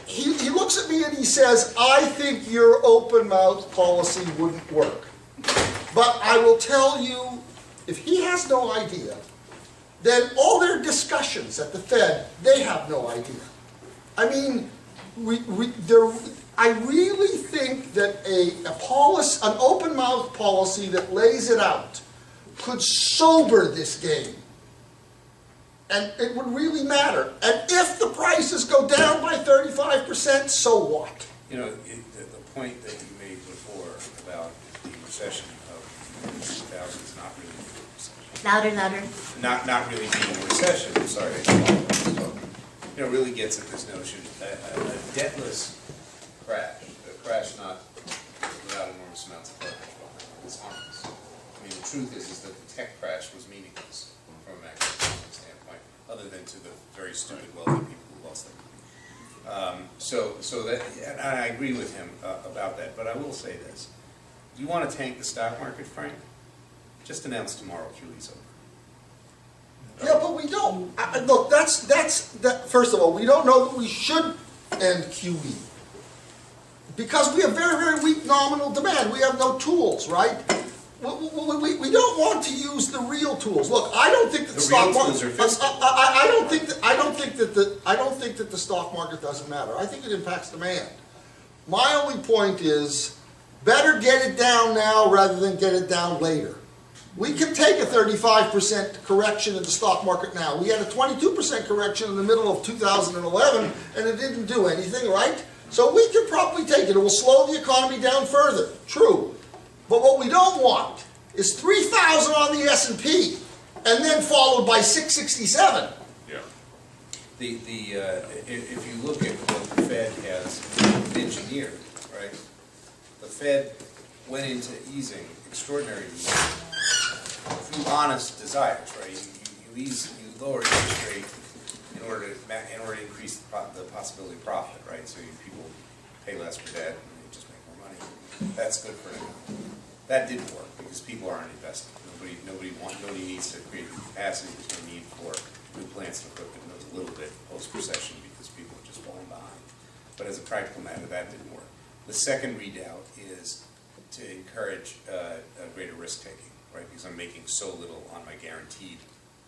he looks at me and he says, I think your open mouth policy wouldn't work. But I will tell you, if he has no idea, then all their discussions at the Fed, they have no idea. I mean, I really think that an open mouth policy that lays it out could sober this game. And it would really matter. And if the prices go down by 35%, so what? You know, the point that you made before about the recession of 2000 is not really a recession. Louder. Not really being a recession, I'm sorry. You know, really gets at this notion, a debtless crash, a crash not without enormous amounts of leverage behind it, is harmless. I mean, the truth is that the tech crash was meaningless from a macroeconomic standpoint, other than to the very stupid wealthy people who lost their money. So that, and I agree with him about that, but I will say this. Do you want to tank the stock market, Frank? Just announce tomorrow QE's over. Yeah, but we don't. Look, that. First of all, we don't know that we should end QE. Because we have very, very weak nominal demand. We have no tools, right? We don't want to use the real tools. Look, I don't think that the stock market. I don't think that the stock market doesn't matter. I think it impacts demand. My only point is, better get it down now rather than get it down later. We can take a 35% correction in the stock market now. We had a 22% correction in the middle of 2011, and it didn't do anything, right? So we can probably take it. It will slow the economy down further. True. But what we don't want is 3,000 on the S&P, and then followed by 667. Yeah. If you look at what the Fed has engineered, right? The Fed went into easing, extraordinary easing, through honest desires, right? You lower interest rate in order to increase the possibility of profit, right? So people pay less for debt and they just make more money. That's good for them. That didn't work because people aren't investing. Nobody needs to create capacity. There's no need for new plants and equipment. There was a little bit post-recession because people were just falling behind. But as a practical matter, that didn't work. The second readout is to encourage a greater risk-taking, right? Because I'm making so little on my guaranteed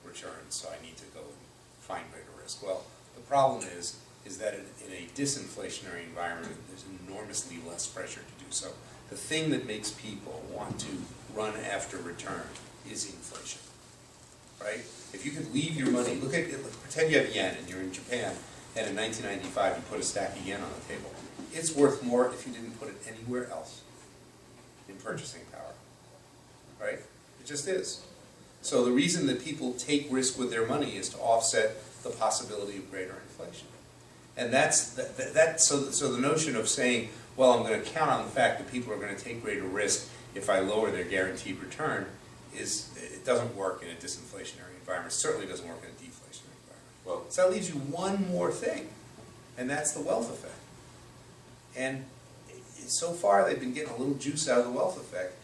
returns, so I need to go and find greater risk. Well, the problem is that in a disinflationary environment, there's enormously less pressure to do so. The thing that makes people want to run after return is inflation, right? If you could leave your money, pretend you have yen and you're in Japan, and in 1995 you put a stack of yen on the table. It's worth more if you didn't put it anywhere else in purchasing power, right? It just is. So the reason that people take risk with their money is to offset the possibility of greater inflation. And so the notion of saying, well, I'm going to count on the fact that people are going to take greater risk if I lower their guaranteed return, it doesn't work in a disinflationary environment. It certainly doesn't work in a deflationary environment. Well, so that leaves you one more thing, and that's the wealth effect. And so far, they've been getting a little juice out of the wealth effect.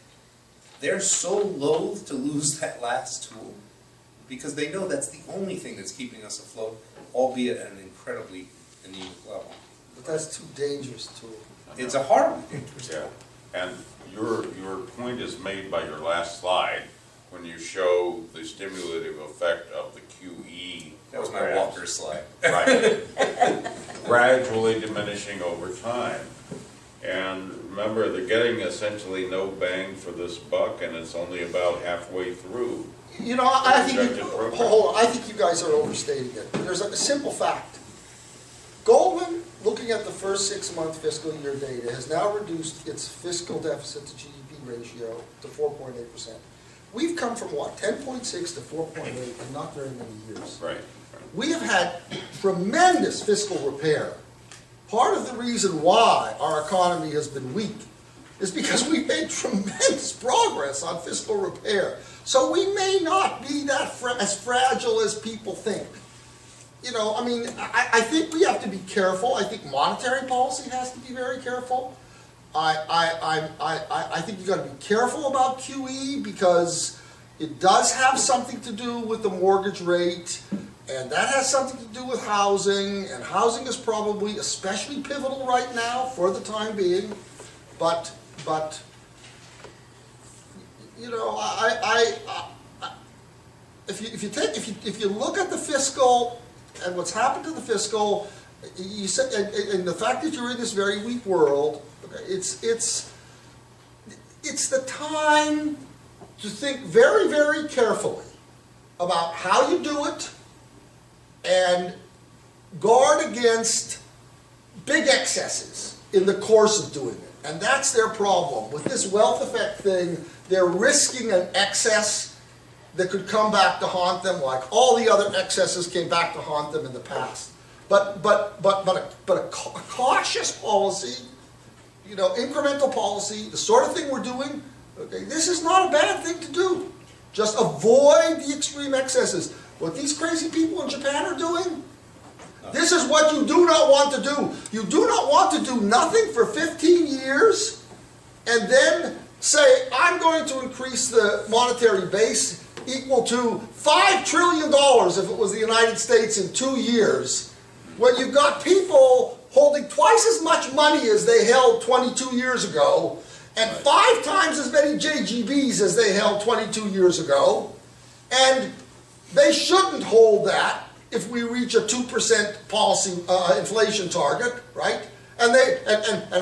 They're so loath to lose that last tool because they know that's the only thing that's keeping us afloat, albeit at an incredibly anemic level. But that's too dangerous a tool. It's a horribly dangerous tool. Yeah. And your point is made by your last slide when you show the stimulative effect of the QE. That was my Walker slide. Right. Gradually diminishing over time. And remember, they're getting essentially no bang for this buck, and it's only about halfway through. You know, I think you guys are overstating it. There's a simple fact. Goldman, looking at the first 6-month fiscal year data, has now reduced its fiscal deficit to GDP ratio to 4.8%. We've come from what, 10.6 to 4.8 in not very many years. Right. We have had tremendous fiscal repair. Part of the reason why our economy has been weak is because we made tremendous progress on fiscal repair. So we may not be that as fragile as people think. You know, I mean, I think we have to be careful. I think monetary policy has to be very careful. I think you've got to be careful about QE because it does have something to do with the mortgage rate, and that has something to do with housing, and housing is probably especially pivotal right now for the time being. But you know, if you look at the fiscal and what's happened to the fiscal, you said, and the fact that you're in this very weak world, it's the time to think very, very carefully about how you do it and guard against big excesses in the course of doing it. And that's their problem. With this wealth effect thing, they're risking an excess that could come back to haunt them, like all the other excesses came back to haunt them in the past. But a cautious policy, you know, incremental policy, the sort of thing we're doing, okay, this is not a bad thing to do. Just avoid the extreme excesses. What these crazy people in Japan are doing, this is what you do not want to do. You do not want to do nothing for 15 years and then say, I'm going to increase the monetary base equal to $5 trillion if it was the United States in 2 years, when you've got people holding twice as much money as they held 22 years ago, and 5 times as many JGBs as they held 22 years ago, and they shouldn't hold that if we reach a 2% policy inflation target, right? And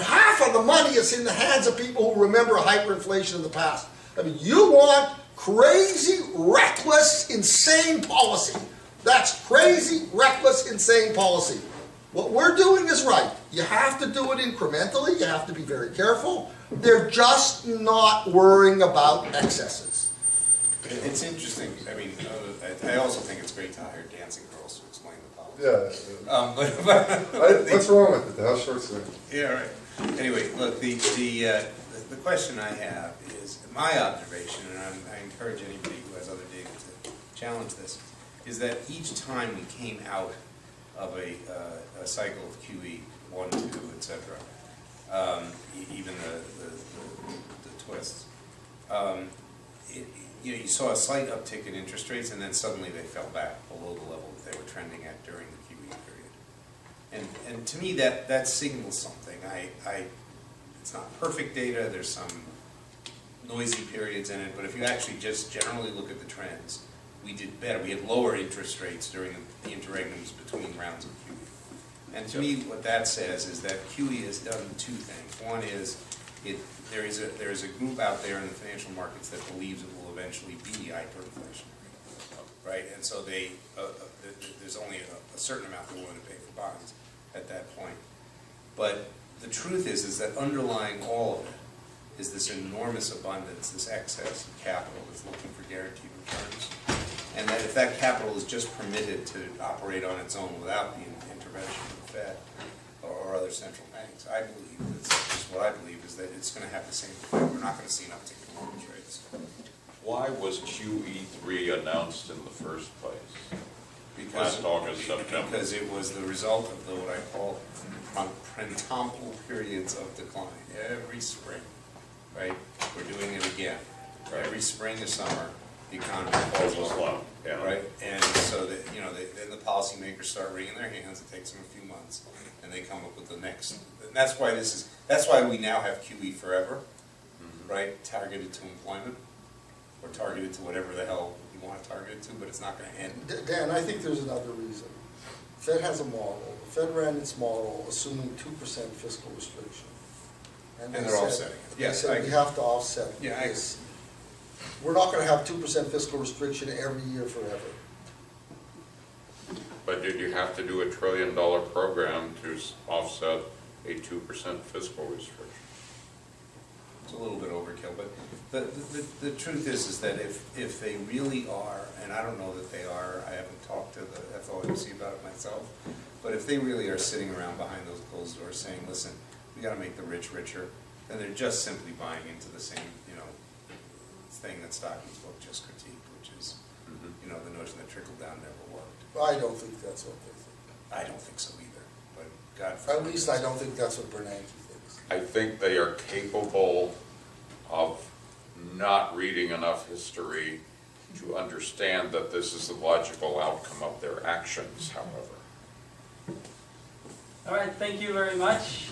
half of the money is in the hands of people who remember hyperinflation in the past. I mean, you want crazy, reckless, insane policy. That's crazy, reckless, insane policy. What we're doing is right. You have to do it incrementally, you have to be very careful. They're just not worrying about excesses. It's interesting, I mean, I also think it's great to hire dancing girls to explain the policy. Yeah. What's wrong with it? How short's it? Yeah, right. Anyway, look, the question I have is, my observation, and I encourage anybody who has other data to challenge this, is that each time we came out of a cycle of QE, 1, 2, et cetera, even the twists, you saw a slight uptick in interest rates, and then suddenly they fell back below the level that they were trending at during the QE period. And to me, that signals something. It's not perfect data, there's some noisy periods in it, but if you actually just generally look at the trends, we did better. We had lower interest rates during the interregnums between rounds of QE. And to me, what that says is that QE has done two things. One is, there is a group out there in the financial markets that believes it will eventually be hyperinflation, right? And so there's only a certain amount they're willing to pay for bonds at that point. But the truth is that underlying all of it is this enormous abundance, this excess of capital that's looking for guaranteed returns. And that if that capital is just permitted to operate on its own without the intervention of the Fed or other central banks, I believe, that's just what I believe, is that it's going to have the same effect. We're not going to see an uptick in mortgage rates. Why was QE3 announced in the first place? Because last August, September. Because it was the result of what I call printemps periods of decline. Every spring, right? We're doing it again. Right. Every spring and summer, the economy falls off, right? And so that then the policymakers start wringing their hands. It takes them a few months, and they come up with the next. And that's why we now have QE forever, right? Targeted to employment, or targeted to whatever the hell you want to target it to, but it's not going to end. Dan, I think there's another reason. Fed has a model. The Fed ran its model assuming 2% fiscal restriction. And they're offsetting it. Yes, they said we have to offset this. We're not going to have 2% fiscal restriction every year forever. But did you have to do a $1 trillion program to offset a 2% fiscal restriction? It's a little bit overkill, but the truth is that if they really are, and I don't know that they are, I haven't talked to the FOMC about it myself, but if they really are sitting around behind those closed doors saying, listen, we got to make the rich richer, then they're just simply buying into the same, thing that Stockton's book just critiqued, which is, the notion that trickle down never worked. I don't think that's what they think. I don't think so either, but God forbid. At least I don't think that's what Bernanke thinks. I think they are capable of not reading enough history to understand that this is the logical outcome of their actions, however. All right, thank you very much.